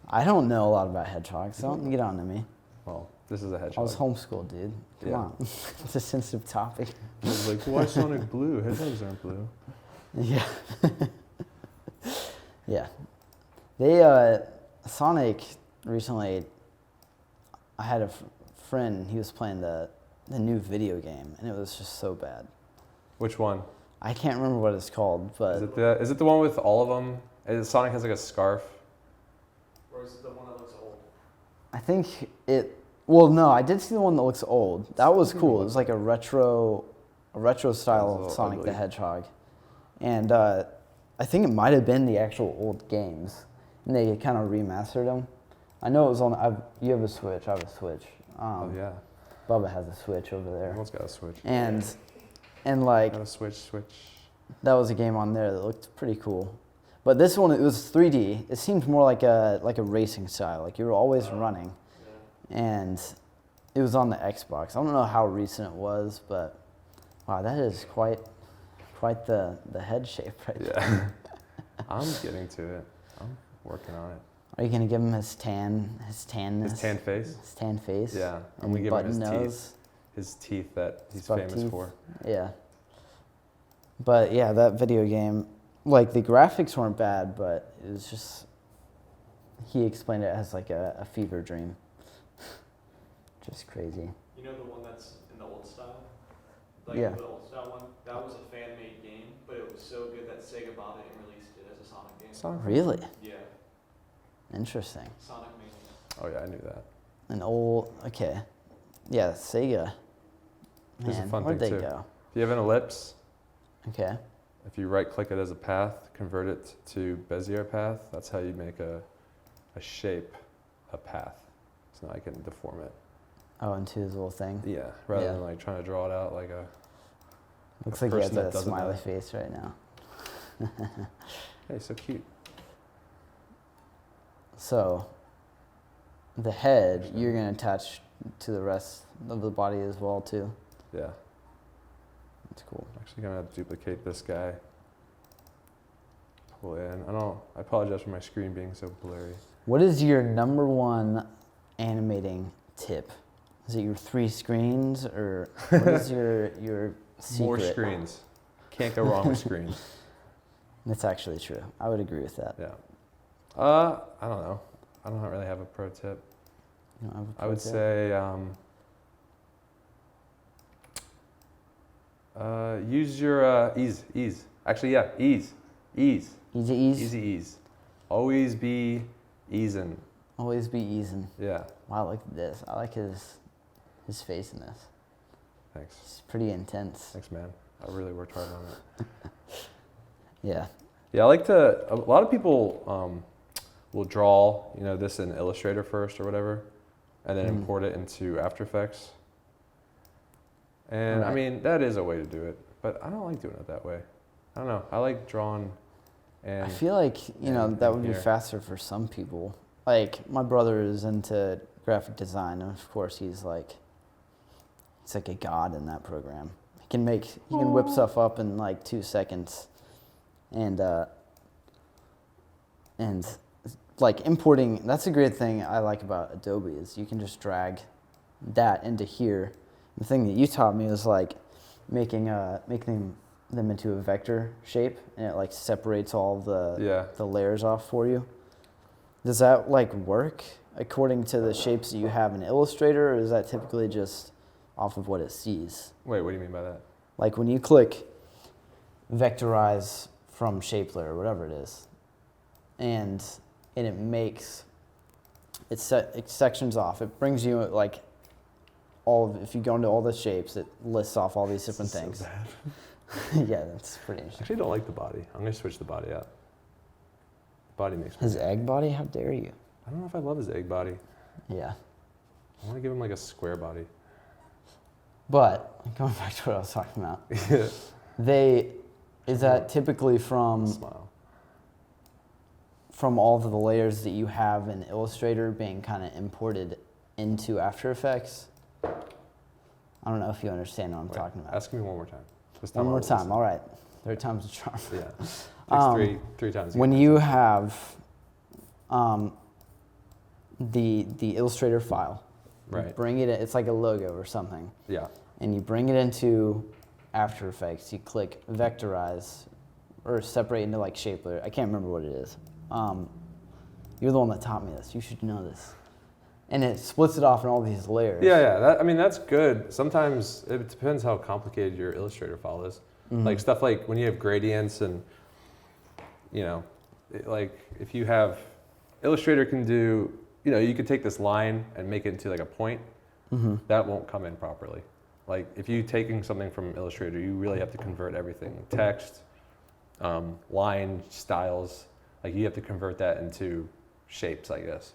I don't know a lot about hedgehogs. Don't get on to me. Well, this is a I hedgehog. was homeschooled, dude. Come Yeah. on. It's a sensitive topic. I was like, why Sonic blue? Hedgehogs aren't blue. Yeah. Yeah. They, Sonic recently, I had a friend, he was playing the new video game, and it was just so bad. Which one? I can't remember what it's called, but Is it the one with all of them? Sonic has like a scarf. Or is it the one that looks old? I think well, no, I did see the one that looks old. That was cool. It was like a retro style That was of Sonic the ugly. Hedgehog. And I think it might have been the actual old games, and they kind of remastered them. I know it was on, you have a Switch, I have a Switch. Oh yeah. Bubba has a Switch over there. Everyone's got a Switch. And like, Got a Switch. that was a game on there that looked pretty cool. But this one, it was 3D. It seemed more like a racing style. Like you were always running. And it was on the Xbox. I don't know how recent it was, but wow, that is quite the head shape right there. Yeah. I'm getting to it. I'm working on it. Are you gonna give him his tanness? His tan face? His tan face? Yeah. I'm And gonna give him button his nose? teeth. His teeth that he's buck famous teeth? for. Yeah. But yeah, that video game, like the graphics weren't bad, but it was just, he explained it as like a fever dream. Just crazy. You know the one that's in the old style? Like Yeah. the old style one? That was a fan-made game, but it was so good that Sega bought it and released it as a Sonic game. Sonic? Really? Yeah, Interesting. Sonic Mania. Oh yeah, I knew that. An old, okay. Yeah, Sega. Here's a Man, fun where'd thing, they too. go? If you have an ellipse, Okay. if you right click it as a path, convert it to Bezier path, that's how you make a shape, a path. So now I can deform it. Oh, into his little thing. Yeah, rather Yeah. than like trying to draw it out like a, Looks a like he has person that a doesn't smiley know. face right now. Hey, so cute. So, the head, you're going to attach to the rest of the body as well, too. Yeah. That's cool. I'm actually gonna duplicate this guy. Pull in. I apologize for my screen being so blurry. What is your number one animating tip? Is it your 3 screens, or what is your secret? More screens. Can't go wrong with screens. That's actually true. I would agree with that. Yeah. I don't know. I don't really have a pro tip. You don't have a I would pro tip? say use your ease. Actually, yeah, ease. Easy ease? Easy ease. Always be easing. Always be easing. Yeah. Wow, look at this. I like his face in this. Thanks. It's pretty intense. Thanks, man. I really worked hard on it. Yeah. Yeah, I like to. A lot of people will draw, this in Illustrator first or whatever, and then import it into AfterEffects. And Right. I mean, that is a way to do it, but I don't like doing it that way. I don't know. I like drawing, and I feel like, that would be here. faster for some people. Like, my brother is into graphic design, and of course he's like a god in that program. He can whip stuff up in like 2 seconds, and like importing, that's a great thing I like about Adobe is you can just drag that into here. The thing that you taught me was like making them into a vector shape, and it like separates all the layers off for you. Does that like work according to the shapes that you have in Illustrator, or is that typically just off of what it sees? Wait, what do you mean by that? Like when you click vectorize from shape layer, whatever it is, and it makes it sections off. It brings you like if you go into all the shapes, it lists off all these different things. So bad. Yeah, that's pretty I interesting. actually don't like the body. I'm gonna switch the body out. The body makes me. His egg body? How dare you? I don't know if I love his egg body. Yeah. I want to give him like a square body. But going back to what I was talking about, Yeah. is that typically from Smile. all of the layers that you have in Illustrator being kind of imported into After Effects? I don't know if you understand what I'm talking about. Ask me one more time. One more time. All right. Third time's a charm. Yeah. Takes three times. When you have the Illustrator file, you Right. bring it. It's like a logo or something. Yeah. And you bring it into After Effects. You click vectorize or separate into like shape layer. I can't remember what it is. You're the one that taught me this. You should know this. And it splits it off in all these layers. Yeah. That's good. Sometimes it depends how complicated your Illustrator file is. Mm-hmm. Like stuff like when you have gradients and, like if you have, Illustrator can do, you could take this line and make it into like a point. Mm-hmm. That won't come in properly. Like if you're taking something from Illustrator, you really have to convert everything. Text, line, styles, like you have to convert that into shapes, I guess.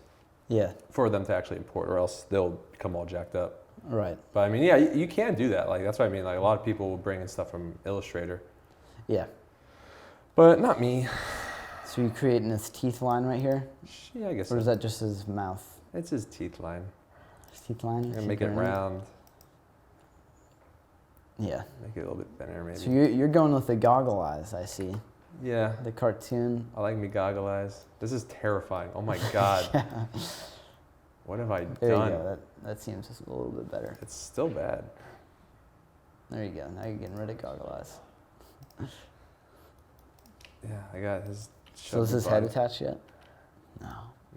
Yeah. For them to actually import, or else they'll become all jacked up. Right. But I mean, yeah, you can do that. Like that's what I mean. Like a lot of people will bring in stuff from Illustrator. Yeah. But not me. So you creating his teeth line right here? Yeah, I guess. Or is that just his mouth? It's his teeth line. His teeth line? I'm gonna make it round. Yeah. Make it a little bit thinner, maybe. So you're going with the goggle eyes, I see. Yeah. The cartoon. I like me goggle eyes. This is terrifying. Oh my god. Yeah. What have I There done? you go. That seems just a little bit better. It's still bad. There you go. Now you're getting rid of goggle eyes. Yeah, I got his. So is his head attached yet? No.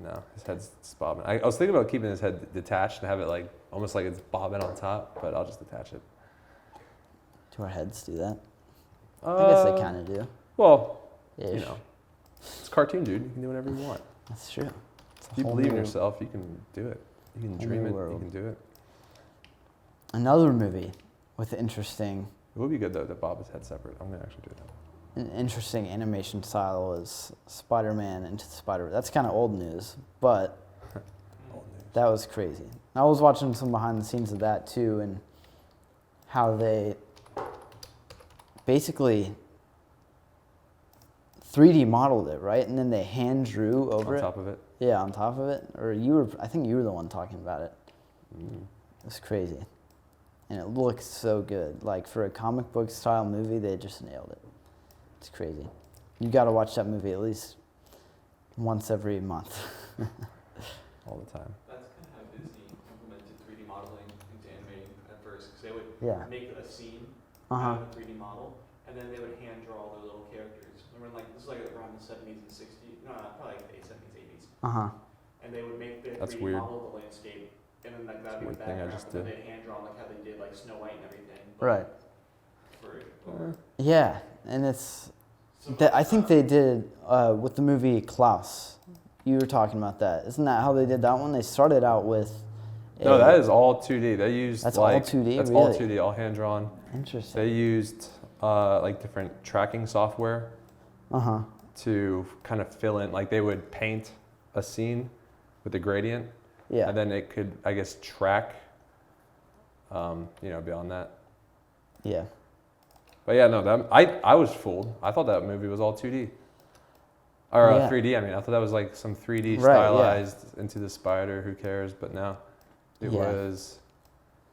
No, his head's bobbing. I was thinking about keeping his head detached and have it like almost like it's bobbing on top, but I'll just attach it. Do our heads do that? I guess they kind of do. Well, Ish. it's a cartoon, dude. You can do whatever you want. That's true. If you believe in yourself, you can do it. You can whole dream new it. world. You can do it. Another movie with interesting, It would be good though to bob his head separate. I'm gonna actually do that. an interesting animation style was Spider-Man Into the Spider-Verse. That's kind of old news, but Old news. that was crazy. I was watching some behind the scenes of that too, and how they basically 3D modeled it, right? And then they hand drew over On top of it. Yeah, on top of it. Or I think you were the one talking about it. Mm. It was crazy. And it looks so good. Like for a comic book style movie, they just nailed it. It's crazy. You got to watch that movie at least once every month. All the time. That's kind of how Disney implemented 3D modeling into animating at first, because they would Yeah. make a scene Uh-huh. out of a 3D model, and then they would hand draw their little characters. Remember, like this is like around the 70s and 60s. No, probably like the 70s, 80s. Uh-huh. And they would make their That's 3D weird. model of the landscape, and then like that'd be the Weird thing I background. just And then did. they'd hand draw like how they did like Snow White and everything. but Right. For Yeah, and it's. so I think they did with the movie Klaus. you were talking about that. Isn't that how they did that one? They started out with. No, that is all 2D. They used That's like all 2D. that's really? all 2D, all hand drawn. Interesting. They used like different tracking software to kind of fill in. Like they would paint a scene with a gradient, and then it could, I guess, track. Beyond that. Yeah. But yeah, no, I was fooled. I thought that movie was all 2D. Or 3D, I mean. I thought that was like some 3D stylized Into the Spider, who cares? But no, it was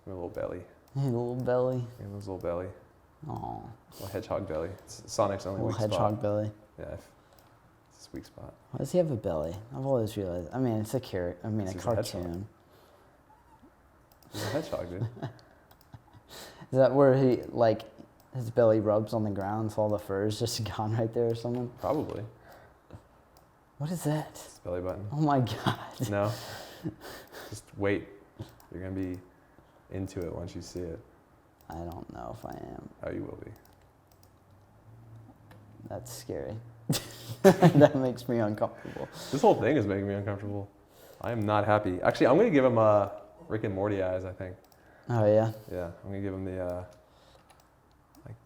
a little belly. A little belly. It was a little belly. Oh. Little hedgehog belly. It's Sonic's only weak spot. Hedgehog belly. Yeah, it's his weak spot. Why does he have a belly? I've always realized. I mean, it's a carrot. I mean, a cartoon. He's a hedgehog, dude. Is that where he, like, his belly rubs on the ground so all the fur is just gone right there or something? Probably. What is that? It's belly button. Oh my god. No. Just wait. You're going to be into it once you see it. I don't know if I am. Oh, you will be. That's scary. That makes me uncomfortable. This whole thing is making me uncomfortable. I am not happy. Actually, I'm going to give him Rick and Morty eyes, I think. Oh, yeah? Yeah, I'm going to give him the,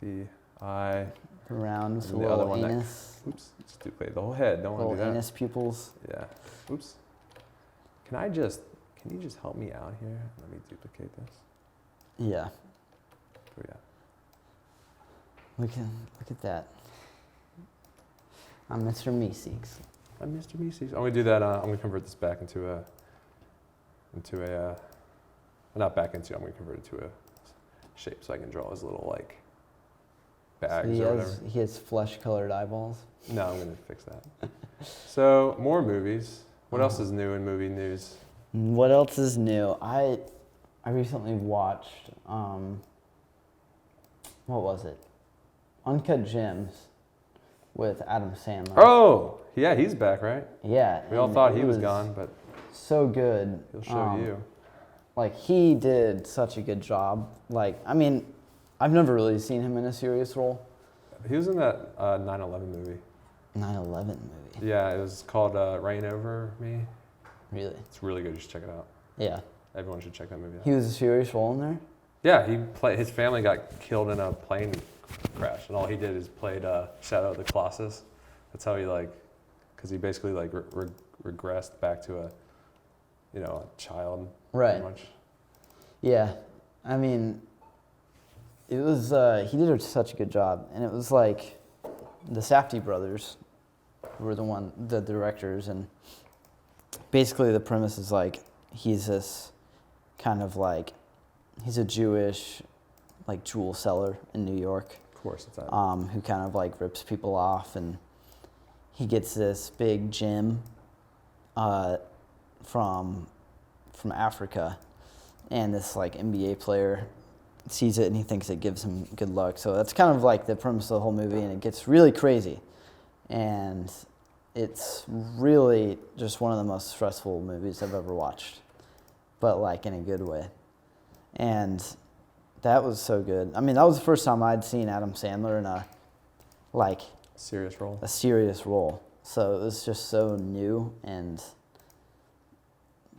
the eye. Round with a the other little one anus. Oops, just duplicate the whole head. Don't want to do that. Little anus pupils. Yeah. Oops. Can you just help me out here? Let me duplicate this. Yeah. Oh, yeah. Look at that. I'm Mr. Meeseeks. I'm Mr. Meeseeks. I'm going to do that. I'm going to convert this back into a, not back into, I'm going to convert it to a shape so I can draw his little, like, bags or whatever. He has flesh-colored eyeballs. No, I'm going to fix that. So, more movies. What else is new in movie news? What else is new? I recently watched, what was it? Uncut Gems with Adam Sandler. Oh, yeah, he's back, right? Yeah. We all thought he was gone, but so good. he'll show you. Like, he did such a good job. Like, I mean, I've never really seen him in a serious role. He was in that 9/11 movie. 9/11 movie. Yeah, it was called Rain Over Me. Really? It's really good. You should check it out. Yeah. Everyone should check that movie out. He was a serious role in there? Yeah, his family got killed in a plane crash, and all he did is played Shadow of the Colossus. That's how he because he basically regressed back to a child. Right. Pretty much. Yeah. I mean, it was, he did such a good job. And it was like the Safdie brothers were the directors. And basically the premise is like, he's this kind of he's a Jewish, jewel seller in New York. Of course, it's that. Who kind of rips people off. And he gets this big gem from Africa. And this NBA player sees it and he thinks it gives him good luck. So that's kind of the premise of the whole movie, and it gets really crazy. And it's really just one of the most stressful movies I've ever watched, but in a good way. And that was so good. I mean, that was the first time I'd seen Adam Sandler in a serious role. A serious role. So it was just so new and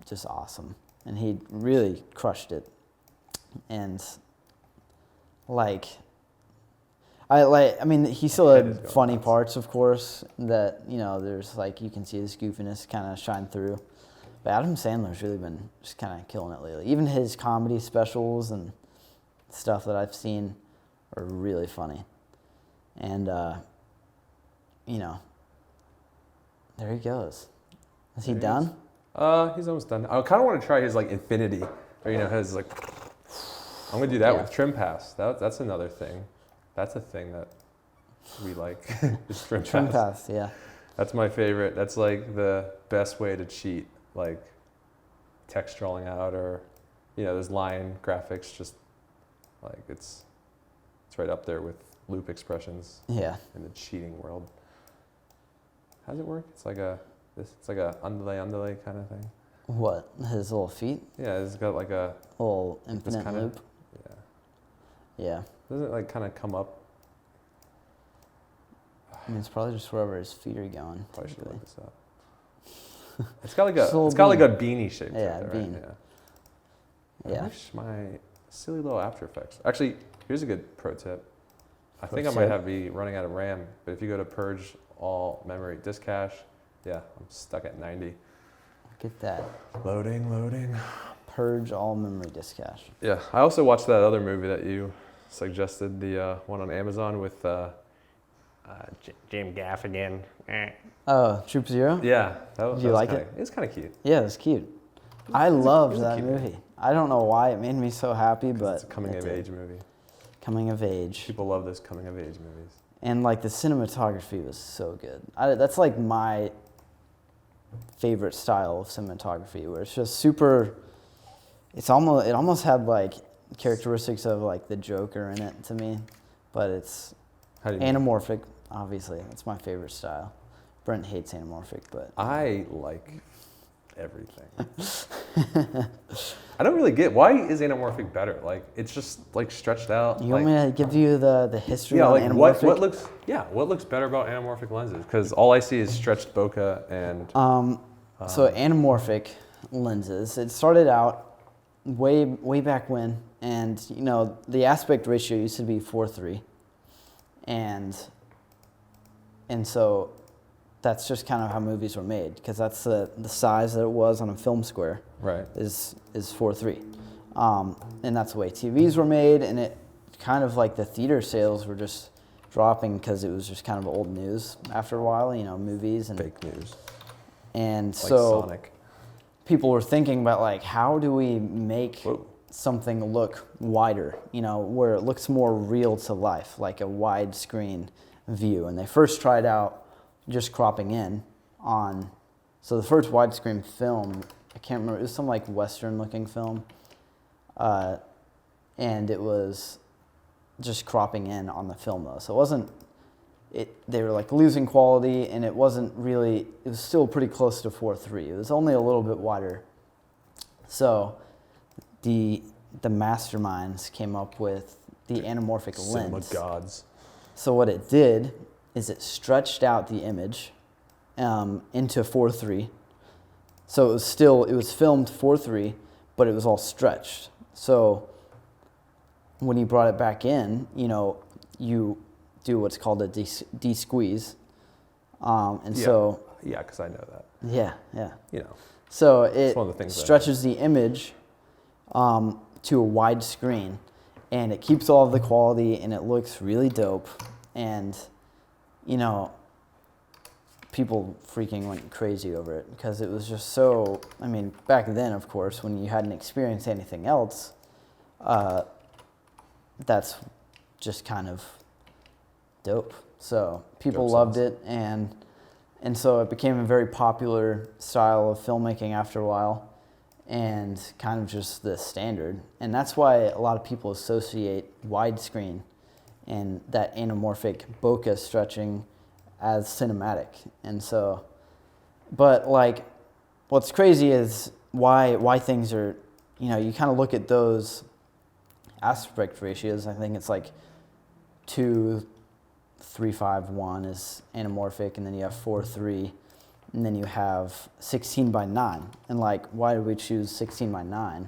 just awesome. And he really crushed it. And I mean, he still had funny parts, of course, that, there's you can see his goofiness kind of shine through. But Adam Sandler's really been just kind of killing it lately. Even his comedy specials and stuff that I've seen are really funny. And, there he goes. Is he done? He's almost done. I kind of want to try his infinity, or his I'm gonna do that with trim pass. That's another thing. That's a thing that we like. Is trim pass. Trim pass, yeah. That's my favorite. That's the best way to cheat, text drawing out, or there's line graphics. Just it's right up there with loop expressions. Yeah. In the cheating world. How does it work? It's like a underlay kind of thing. What? His little feet? Yeah, it's got a little infinite loop. Yeah. Yeah. Doesn't it kind of come up? I mean, it's probably just wherever his feet are going. Probably should look this up. It's got like a beanie shape. Yeah, right there, bean. Right? Yeah. I wish my silly little AfterEffects. Actually, here's a good pro tip. I think I Pro might tip? be running out of RAM, but if you go to purge all memory disk cache, yeah, I'm stuck at 90. Get that. Loading. Purge all memory disk cache. Yeah, I also watched that other movie that you suggested, the one on Amazon with Jim Gaffigan. Oh, Troop Zero? Yeah, Did you like it? It was kind of cute. Yeah, it was cute. I loved it was a that cute movie. I don't know why it made me so happy, but It's a coming of age movie. Coming of age. People love those coming of age movies. And like the cinematography was so good. That's like my favorite style of cinematography, where it's just super. It almost had like characteristics of like the Joker in it to me, but it's How do you mean? anamorphic. Obviously, that's my favorite style. Brent hates anamorphic, but I like everything. I don't really get, why is anamorphic better? Like, it's just like stretched out. you want me to give you the history Yeah, on like anamorphic? what looks better about anamorphic lenses? Because all I see is stretched bokeh and So anamorphic lenses, it started out way back when, and the aspect ratio used to be 4:3, and so that's just kind of how movies were made, because that's the size that it was on a film square. Right. Is 4:3, and that's the way TVs were made, and it kind of like the theater sales were just dropping because it was just kind of old news after a while, movies and Fake news. and Like so Sonic. people were thinking about like, how do we make something look wider, where it looks more real to life, like a widescreen view. And they first tried out just cropping in on, so the first widescreen film, I can't remember, it was some like Western looking film, and it was just cropping in on the film though. So it wasn't, they were like losing quality, and it wasn't really, it was still pretty close to 4:3. It was only a little bit wider. So the masterminds came up with the anamorphic lens. Cinema gods. So what it did is it stretched out the image into 4:3. So it was filmed 4:3, but it was all stretched. So when you brought it back in, you do what's called a de-squeeze. So... Yeah, because I know that. Yeah. So it one of the things stretches the image to a wide screen, and it keeps all of the quality, and it looks really dope. And, people freaking went crazy over it because it was just so, back then, of course, when you hadn't experienced anything else, that's just kind of dope. So people loved it, and so it became a very popular style of filmmaking after a while, and kind of just the standard. And that's why a lot of people associate widescreen and that anamorphic bokeh stretching as cinematic. And so, but like, what's crazy is why things are, you kind of look at those aspect ratios. I think it's like 2:3:5:1 is anamorphic, and then you have 4:3, and then you have 16:9. And like, why did we choose 16:9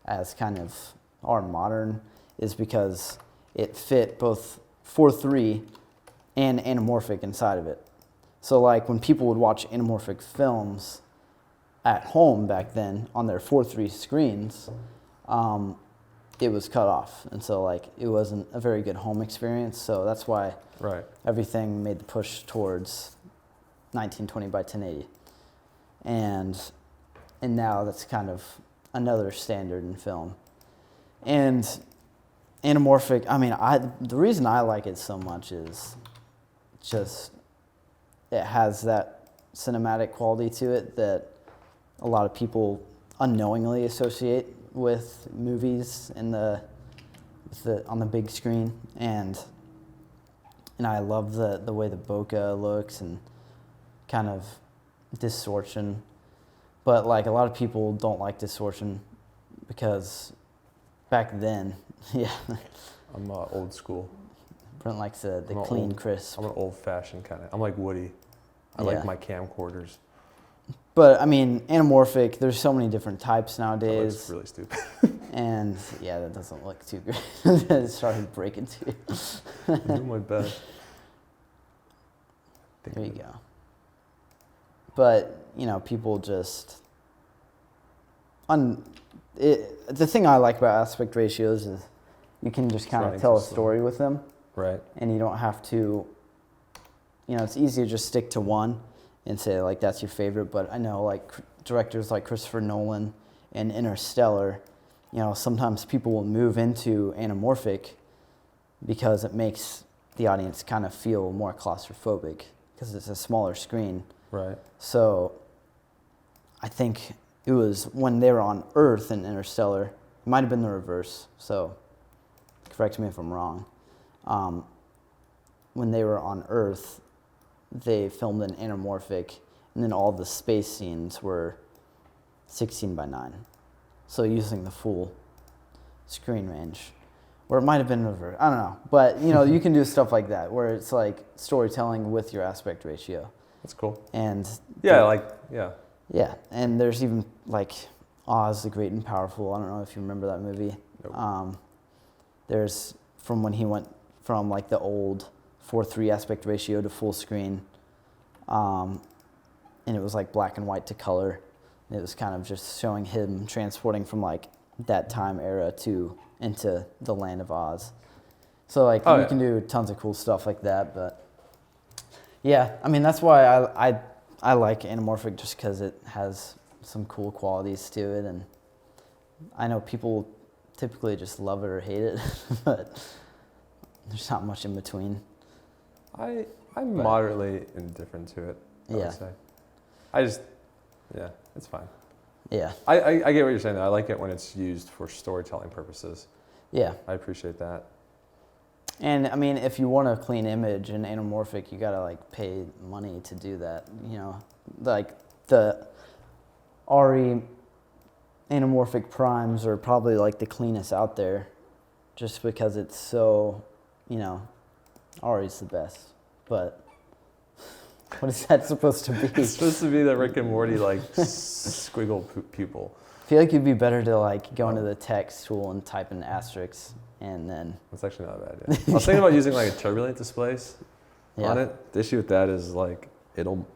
as kind of our modern? Is because it fit both 4:3 and anamorphic inside of it. So like when people would watch anamorphic films at home back then on their 4:3 screens, it was cut off, and so like it wasn't a very good home experience. So that's why everything made the push towards 1920 by 1080, and now that's kind of another standard in film. And anamorphic, the reason I like it so much is just it has that cinematic quality to it that a lot of people unknowingly associate with movies on the big screen, and I love the way the bokeh looks and kind of distortion. But like a lot of people don't like distortion because back then, yeah. I'm old school. Brent likes the clean, crisp. I'm an old-fashioned kind of. I'm like Woody. I like my camcorders. But I mean, anamorphic, there's so many different types That nowadays. looks really stupid. And yeah, that doesn't look too great. It started breaking too. I'm doing my best. There you go. But, you know, people just... the thing I like about aspect ratios is you can just kind of tell a story with them. Right. And you don't have to... You know, it's easy to just stick to one and say, like, that's your favorite. But I know, like, directors like Christopher Nolan and Interstellar, you know, sometimes people will move into anamorphic because it makes the audience kind of feel more claustrophobic because it's a smaller screen. Right. So I think it was when they were on Earth in Interstellar, it might have been the reverse, so correct me if I'm wrong. When they were on Earth, they filmed in anamorphic, and then all the space scenes were 16 by 9. So using the full screen range. Or it might have been reverse, I don't know. But, you know, you can do stuff like that, where it's like storytelling with your aspect ratio. That's cool. And Yeah, yeah, and there's even like Oz the Great and Powerful. I don't know if you remember that movie. Nope. There's from when he went from like the old 4:3 aspect ratio to full screen, and it was like black and white to color. And it was kind of just showing him transporting from like that time era into the land of Oz. So like you can do tons of cool stuff like that, but yeah, I mean that's why I like anamorphic just because it has some cool qualities to it, and I know people typically just love it or hate it, but there's not much in between. I'm moderately indifferent to it, I would say. It's fine. Yeah. I get what you're saying though. I like it when it's used for storytelling purposes. Yeah. I appreciate that. And I mean, if you want a clean image in anamorphic, you gotta like pay money to do that. You know, like the RE anamorphic primes are probably like the cleanest out there, just because it's so, you know, RE's the best. But what is that supposed to be? It's supposed to be that Rick and Morty like squiggle pupil. I feel like it'd be better to like go into the text tool and type in asterisks and then. That's actually not a bad idea. I was thinking about using like a turbulent displace on it. The issue with that is like it'll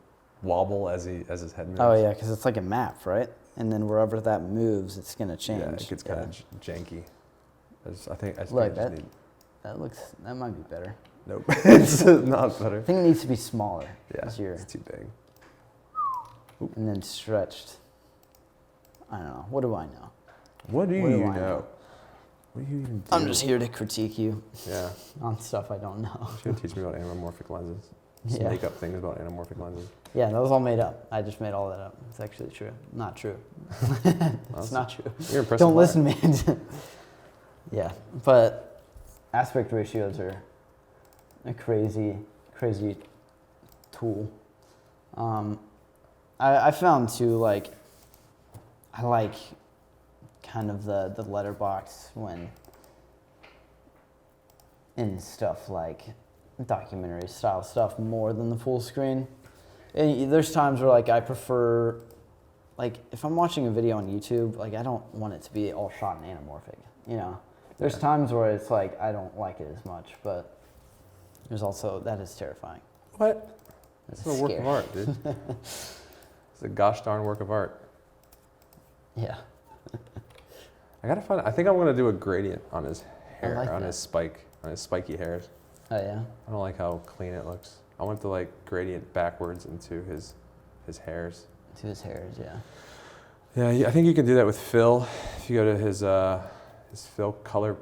wobble as his head moves. Oh yeah, because it's like a map, right? And then wherever that moves, it's gonna change. Yeah, it gets kind of janky. I think Look, that might be better. Nope, it's not better. I think it needs to be smaller. Yeah, it's too big. Oop. And then stretched. I don't know. What do I know? What do you know? What do you even do? I'm just here to critique you. Yeah. On stuff I don't know. You should teach me about anamorphic lenses. Just make up things about anamorphic lenses. Yeah, that was all made up. I just made all that up. It's actually true. Not true. It's not true. You're impressive. Don't listen to me. Yeah, but aspect ratios are a crazy tool. I found too, like, I like kind of the letterbox when in stuff like documentary style stuff more than the full screen. And there's times where like I prefer, like if I'm watching a video on YouTube, like I don't want it to be all shot in anamorphic, you know. There's times where it's like I don't like it as much, but there's also, that is terrifying. What? It's a work of art, dude. It's a gosh darn work of art. Yeah. I think I'm gonna do a gradient on his hair, on his spiky hairs. Oh yeah? I don't like how clean it looks. I want to like gradient backwards into his hairs. To his hairs, yeah. Yeah, I think you can do that with fill. If you go to his fill color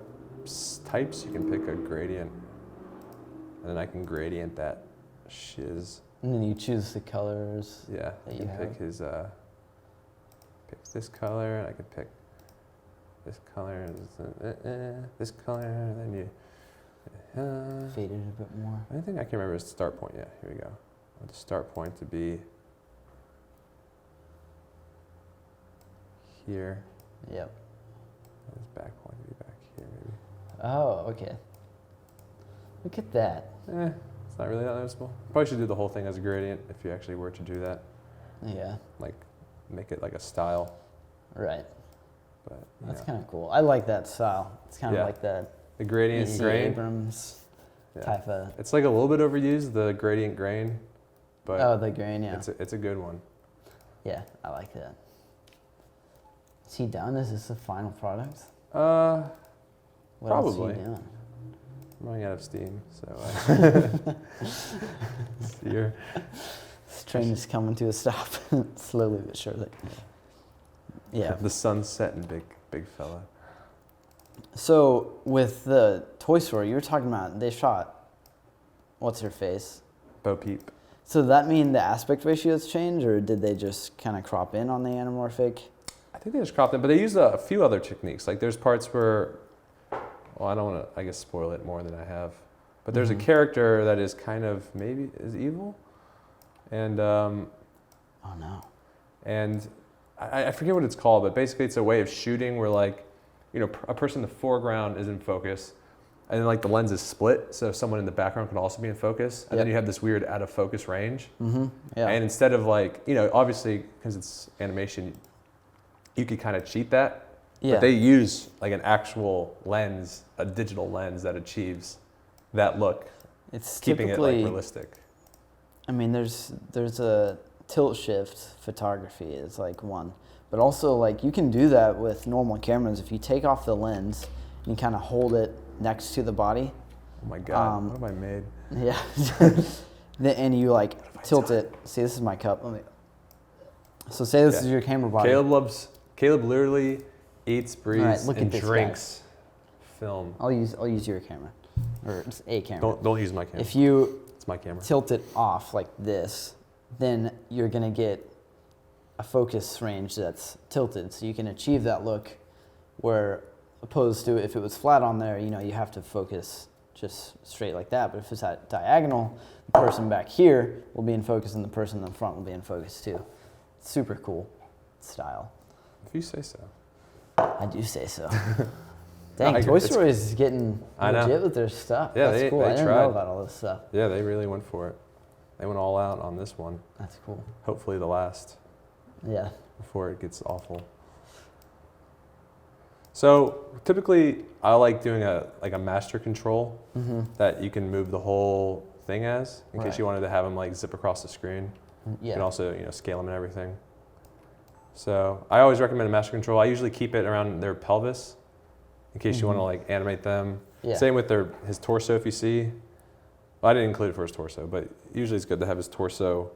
types, you can pick a gradient. And then I can gradient that shiz. And then you choose the colors. Yeah, I can pick his, pick this color, and I can pick this color, and this color, and then you fade it a bit more. I think I can remember his start point. Yeah, here we go. I want the start point to be here. Yep. And his back point to be back here, maybe. Oh, okay. Look at that. It's not really that noticeable. Probably should do the whole thing as a gradient if you actually were to do that. Yeah. Like make it like a style. Right. But That's kind of cool. I like that style. It's kind of Yeah. like the gradient and E.C. grain. Abrams Yeah. type of. It's like a little bit overused, the gradient grain, but Oh, the grain, yeah. it's a good one. Yeah, I like that. Is he done? Is this the final product? Probably. What else are you doing? I'm running out of steam, so here. This train is coming to a stop, slowly but surely. Yeah. The sun's setting, big fella. So with the Toystory, you were talking about, they shot, what's her face? Bo Peep. So does that mean the aspect ratios changed, or did they just kind of crop in on the anamorphic? I think they just cropped it, but they used a few other techniques. Like there's parts where, well, I don't want to, I guess, spoil it more than I have. But there's a character that is kind of maybe is evil, and Oh no. and I forget what it's called, but basically it's a way of shooting where like, you know, a person in the foreground is in focus, and then like the lens is split, so someone in the background could also be in focus, and then you have this weird out of focus range. Mm-hmm. Yeah. And instead of like, you know, obviously because it's animation, you could kind of cheat that. Yeah. But they use like an actual lens, a digital lens that achieves that look, It's keeping it typically, like realistic. I mean, there's a tilt shift photography is like one, but also like you can do that with normal cameras if you take off the lens and you kind of hold it next to the body. Oh my God, what have I made? Yeah. And you like tilt it. See, this is my cup. Let me. So say this is your camera body. Caleb literally eats, breathes, look at and this drinks film. I'll use your camera, or just a camera. Don't use my camera. If you It's my camera. tilt it off like this, then you're gonna get a focus range that's tilted, so you can achieve that look. Where opposed to if it was flat on there, you know, you have to focus just straight like that. But if it's at diagonal, the person back here will be in focus, and the person in the front will be in focus too. Super cool style. If you say so. I do say so. Dang, No, Toy Story is getting I know. legit with their stuff. Yeah, That's they cool. I didn't tried. know about all this stuff. Yeah, they really went for it. They went all out on this one. That's cool. Hopefully the last Yeah. before it gets awful. So typically I like doing a master control that you can move the whole thing as in case you wanted to have them like zip across the screen. Yeah. You can also, you know, scale them and everything. So I always recommend a master control. I usually keep it around their pelvis in case you want to like animate them. Yeah. Same with his torso if you see. Well, I didn't include it for his torso, but usually it's good to have his torso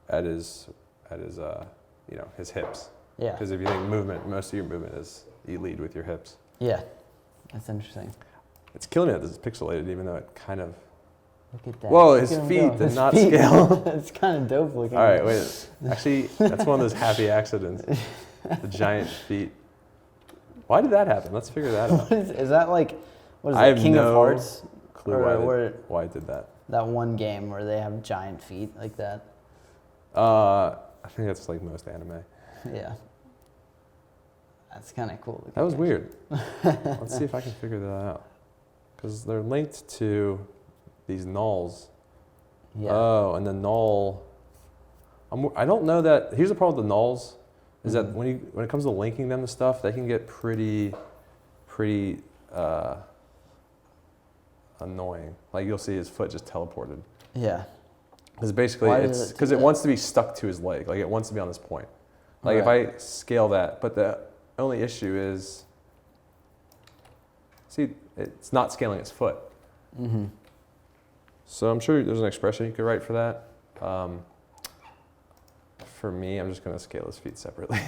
at his you know, his hips. Yeah. Because if you think movement, most of your movement is you lead with your hips. Yeah. That's interesting. It's killing me that this is pixelated, even though it kind of. Look at that. Whoa, Look his at him feet go. did His not feet. scale. It's kind of dope looking. All right, wait. Actually, that's one of those happy accidents. The giant feet. Why did that happen? Let's figure that out. Is that like, what is I that, have King of no Hearts? clue Or why it did that. that one game where they have giant feet like that? I think that's like most anime. Yeah. That's kind of cool. That was weird. Let's see if I can figure that out. Because they're linked to these nulls. Yeah. Oh, and the null. I don't know that. Here's the problem with the nulls, is that when it comes to linking them to stuff, they can get pretty annoying. Like you'll see his foot just teleported. Yeah. Because basically Why it's does it do because it that? wants to be stuck to his leg. Like it wants to be on this point. Like if I scale that, but the only issue is, see, it's not scaling his foot. Mm-hmm. So I'm sure there's an expression you could write for that. For me, I'm just going to scale his feet separately.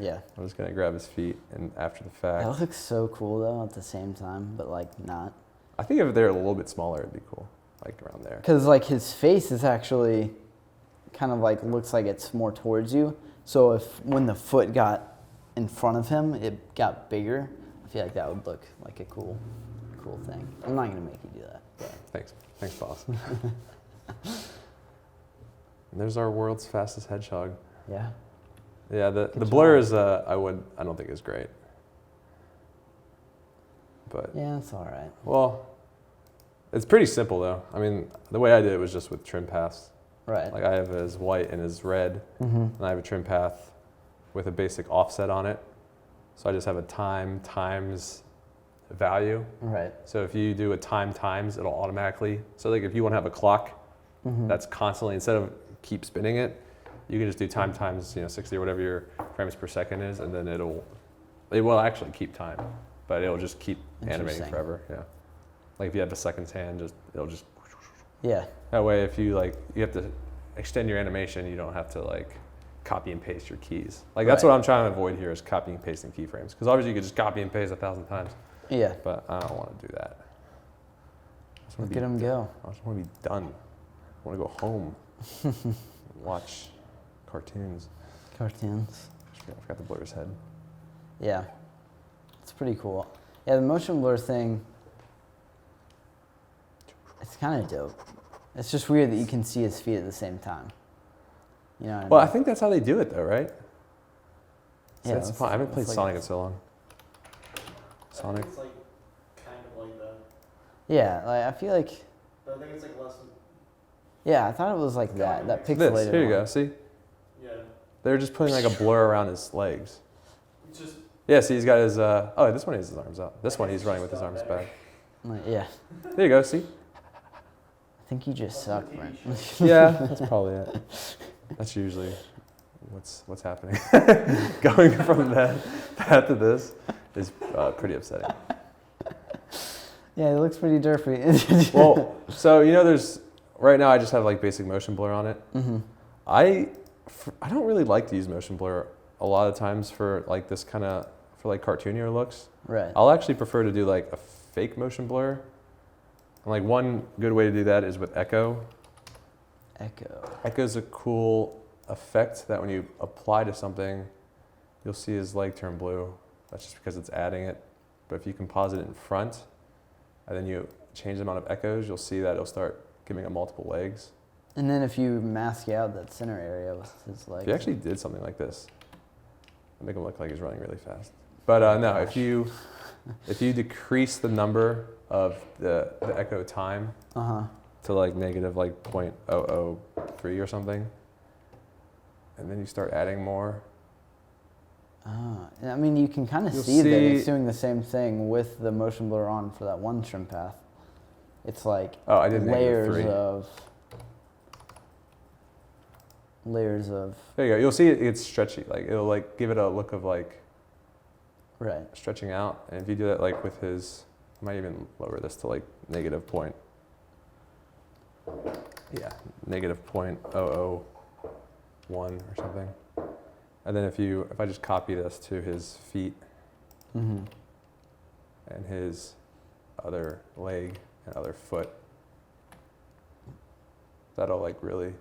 Yeah. I'm just going to grab his feet and after the fact. That looks so cool though at the same time, but like not. I think if they're a little bit smaller, it'd be cool. Like around there. Because like his face is actually kind of like looks like it's more towards you. So if when the foot got in front of him, it got bigger. I feel like that would look like a cool thing. I'm not gonna make you do that. But. Thanks, boss. And there's our world's fastest hedgehog. Yeah. Yeah, the Good blur job. is I don't think is great. But Yeah, it's all right. well, it's pretty simple though. I mean, the way I did it was just with trim paths. Right. Like I have his white and his red, and I have a trim path with a basic offset on it. So I just have a time times value. Right. So if you do a time times, it'll automatically, so like if you want to have a clock that's constantly, instead of keep spinning it, you can just do time times 60 or whatever your frames per second is, and then it will actually keep time, but it'll just keep animating forever. Yeah. Like if you have a seconds hand, it'll just. Yeah. That way, if you you have to extend your animation, you don't have to copy and paste your keys. Like that's what I'm trying to avoid here is copying and pasting keyframes. Because obviously you could just copy and paste 1,000 times. Yeah. But I don't want to do that. Look at him go. I just want to be done. I want to go home. Watch cartoons. Cartoons. I forgot to blur his head. Yeah. It's pretty cool. Yeah, the motion blur thing, it's kind of dope. It's just weird that you can see his feet at the same time. You know what I mean? Well, I think that's how they do it though, right? So Yeah, that's fun. I haven't played like Sonic in so long. Sonic. It's like kind of like that. Yeah, I feel like. But I think it's like less. Yeah, I thought it was like that pixelated. This, here you one. go, see? Yeah. They're just putting a blur around his legs. It's just. Yeah, see, he's got his, oh, this one he has his arms out. This one he's running with his arms back. Yeah. There you go, see? I think you just suck, Brent. Yeah, that's probably it. That's usually what's happening. Going from that to this is pretty upsetting. Yeah, it looks pretty derpy. Well, so there's right now I just have basic motion blur on it. Mm-hmm. I don't really like to use motion blur a lot of times for this kind of for cartoonier looks. Right. I'll actually prefer to do a fake motion blur. And one good way to do that is with echo. Echo. Echo's a cool effect that when you apply to something, you'll see his leg turn blue. That's just because it's adding it. But if you composite it in front, and then you change the amount of echoes, you'll see that it'll start giving it multiple legs. And then if you mask out that center area with his legs. If you actually did something like this, it'd make him look like he's running really fast. But no, if you decrease the number of the echo time to negative 0.003 or something, and then you start adding more. I mean, you can kind of see that it's doing the same thing with the motion blur on for that one trim path. It's like I did layers of. There you go. You'll see it gets stretchy. It'll give it a look of Right. stretching out. And if you do that with his, I might even lower this to negative point. Yeah, negative 0.001 or something. And then if I just copy this to his feet and his other leg and other foot, that'll really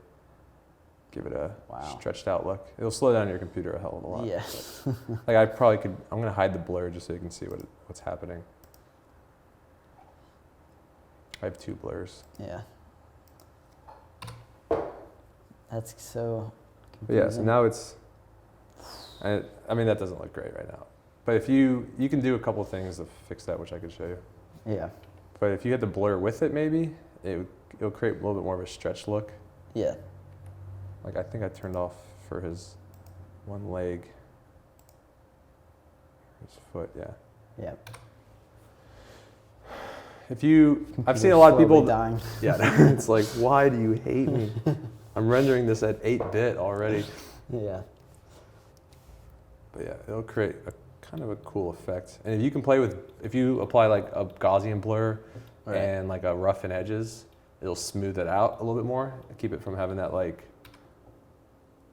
give it a stretched out look. It'll slow down your computer a hell of a lot. Yeah. I probably could, I'm gonna hide the blur just so you can see what's happening. I have 2 blurs. Yeah. That's so confusing. But yeah, so now I mean, that doesn't look great right now. But if you can do a couple things to fix that, which I could show you. Yeah. But if you had the blur with it, maybe, it'll create a little bit more of a stretch look. Yeah. I think I turned off for his one leg, his foot, yeah. Yeah. I've seen a lot of people dying. Yeah, it's why do you hate me? I'm rendering this at 8-bit already. Yeah. But yeah, it'll create a kind of a cool effect. And if you can if you apply a Gaussian blur and a roughen edges, it'll smooth it out a little bit more and keep it from having that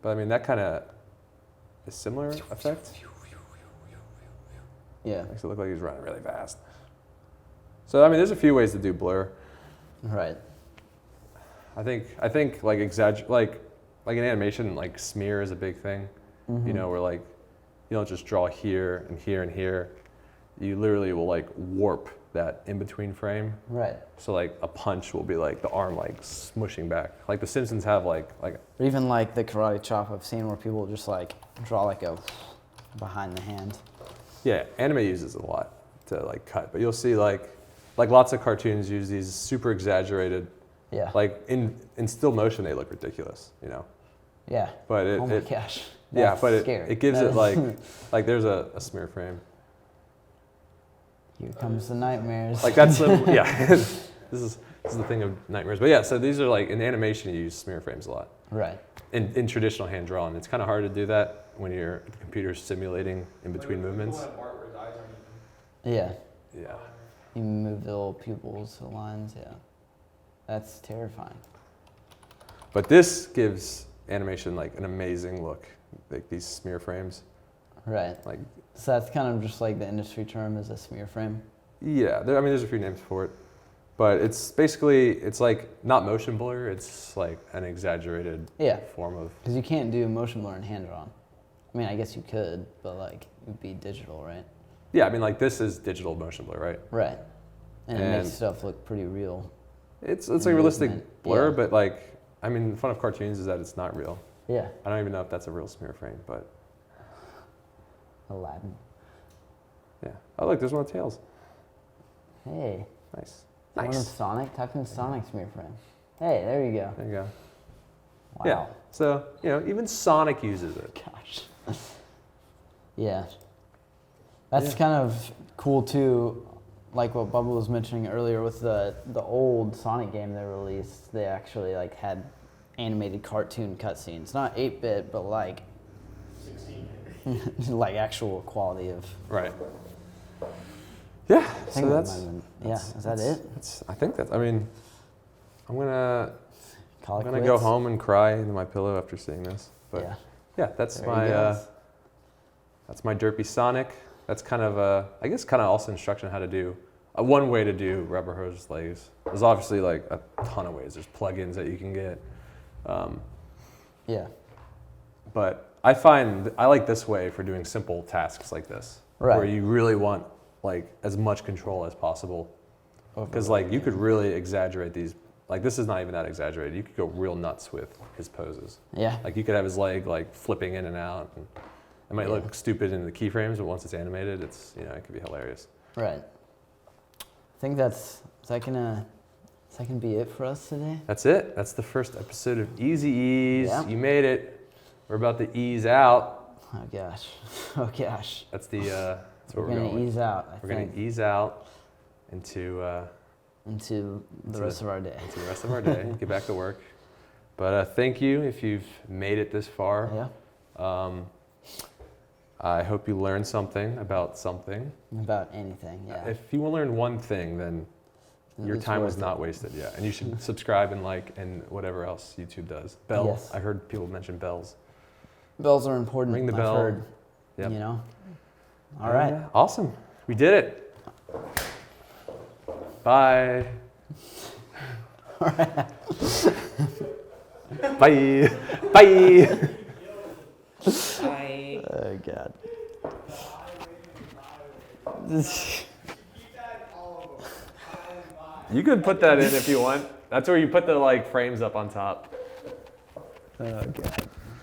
but I mean, that kind of is similar effect. Yeah. Makes it look like he's running really fast. So I mean, there's a few ways to do blur. Right. I think like in animation, smear is a big thing. Where you don't just draw here and here and here. You literally will warp that in between frame. Right. So a punch will be the arm smushing back. The Simpsons have Or even the karate chop I've seen where people just draw a behind the hand. Yeah, anime uses it a lot to cut, but you'll see lots of cartoons use these super exaggerated. Yeah. In still motion they look ridiculous, Yeah. But oh my gosh. Yeah, but scary. it gives it like there's a smear frame. Here comes the nightmares. Like that's yeah. this is the thing of nightmares. But yeah, so these are like in animation you use smear frames a lot. Right. In traditional hand drawn, it's kind of hard to do that when the computer's simulating in between movements. Yeah. Yeah. You move the little pupils, the lines. Yeah. That's terrifying. But this gives animation like an amazing look, like these smear frames. Right. Like. So that's kind of just like the industry term is a smear frame. Yeah. There's a few names for it. But it's basically, it's like not motion blur, it's like an exaggerated form of... Because you can't do motion blur in hand drawn. I mean, I guess you could, but like it would be digital, right? Yeah, I mean like this is digital motion blur, right? Right. And it makes stuff look pretty real. It's like realistic blur, but like, I mean, the fun of cartoons is that it's not real. Yeah. I don't even know if that's a real smear frame, but... Aladdin. Yeah. Oh look, there's one of Tails. Hey. Nice. One of Sonic? Type in Sonic smear frame. Hey, there you go. There you go. Wow. Yeah. So, even Sonic uses it. Gosh. Yeah. That's kind of cool too, like what Bubba was mentioning earlier with the old Sonic game they released. They actually like had animated cartoon cutscenes. Not 8-bit, but like 16. Like actual quality of... Right. Yeah, so that's is that it? I think that's, I mean, I'm gonna Quits? go home and cry into my pillow after seeing this. But yeah, that's my derpy Sonic. That's kind of I guess kind of also instruction on how to do, one way to do rubber hose legs. There's obviously like a ton of ways. There's plugins that you can get. Yeah. But I find I like this way for doing simple tasks like this. Right. Where you really want like as much control as possible, because like you could really exaggerate these. Like this is not even that exaggerated. You could go real nuts with his poses. Yeah. Like you could have his leg like flipping in and out, and it might look stupid in the keyframes, but once it's animated, it's it could be hilarious. Right. I think is that gonna be it for us today? That's it. That's the first episode of Easy Ease. Yeah. You made it. We're about to ease out. Oh gosh. Oh gosh. That's the. That's what we're gonna going. Ease out. We're gonna ease out into the rest of our day. Into the rest of our day. Get back to work. But thank you if you've made it this far. Yeah. I hope you learned something about something. About anything. Yeah. If you learned one thing, then your time was not wasted. Yeah. And you should subscribe and like and whatever else YouTube does. Bell. Yes. I heard people mention bells. Bells are important. Ring the bell. I've heard, yep. All right. Awesome. We did it. Bye. All right. Bye. Bye. Bye. Oh God. You could put that in if you want. That's where you put the like frames up on top. Oh God.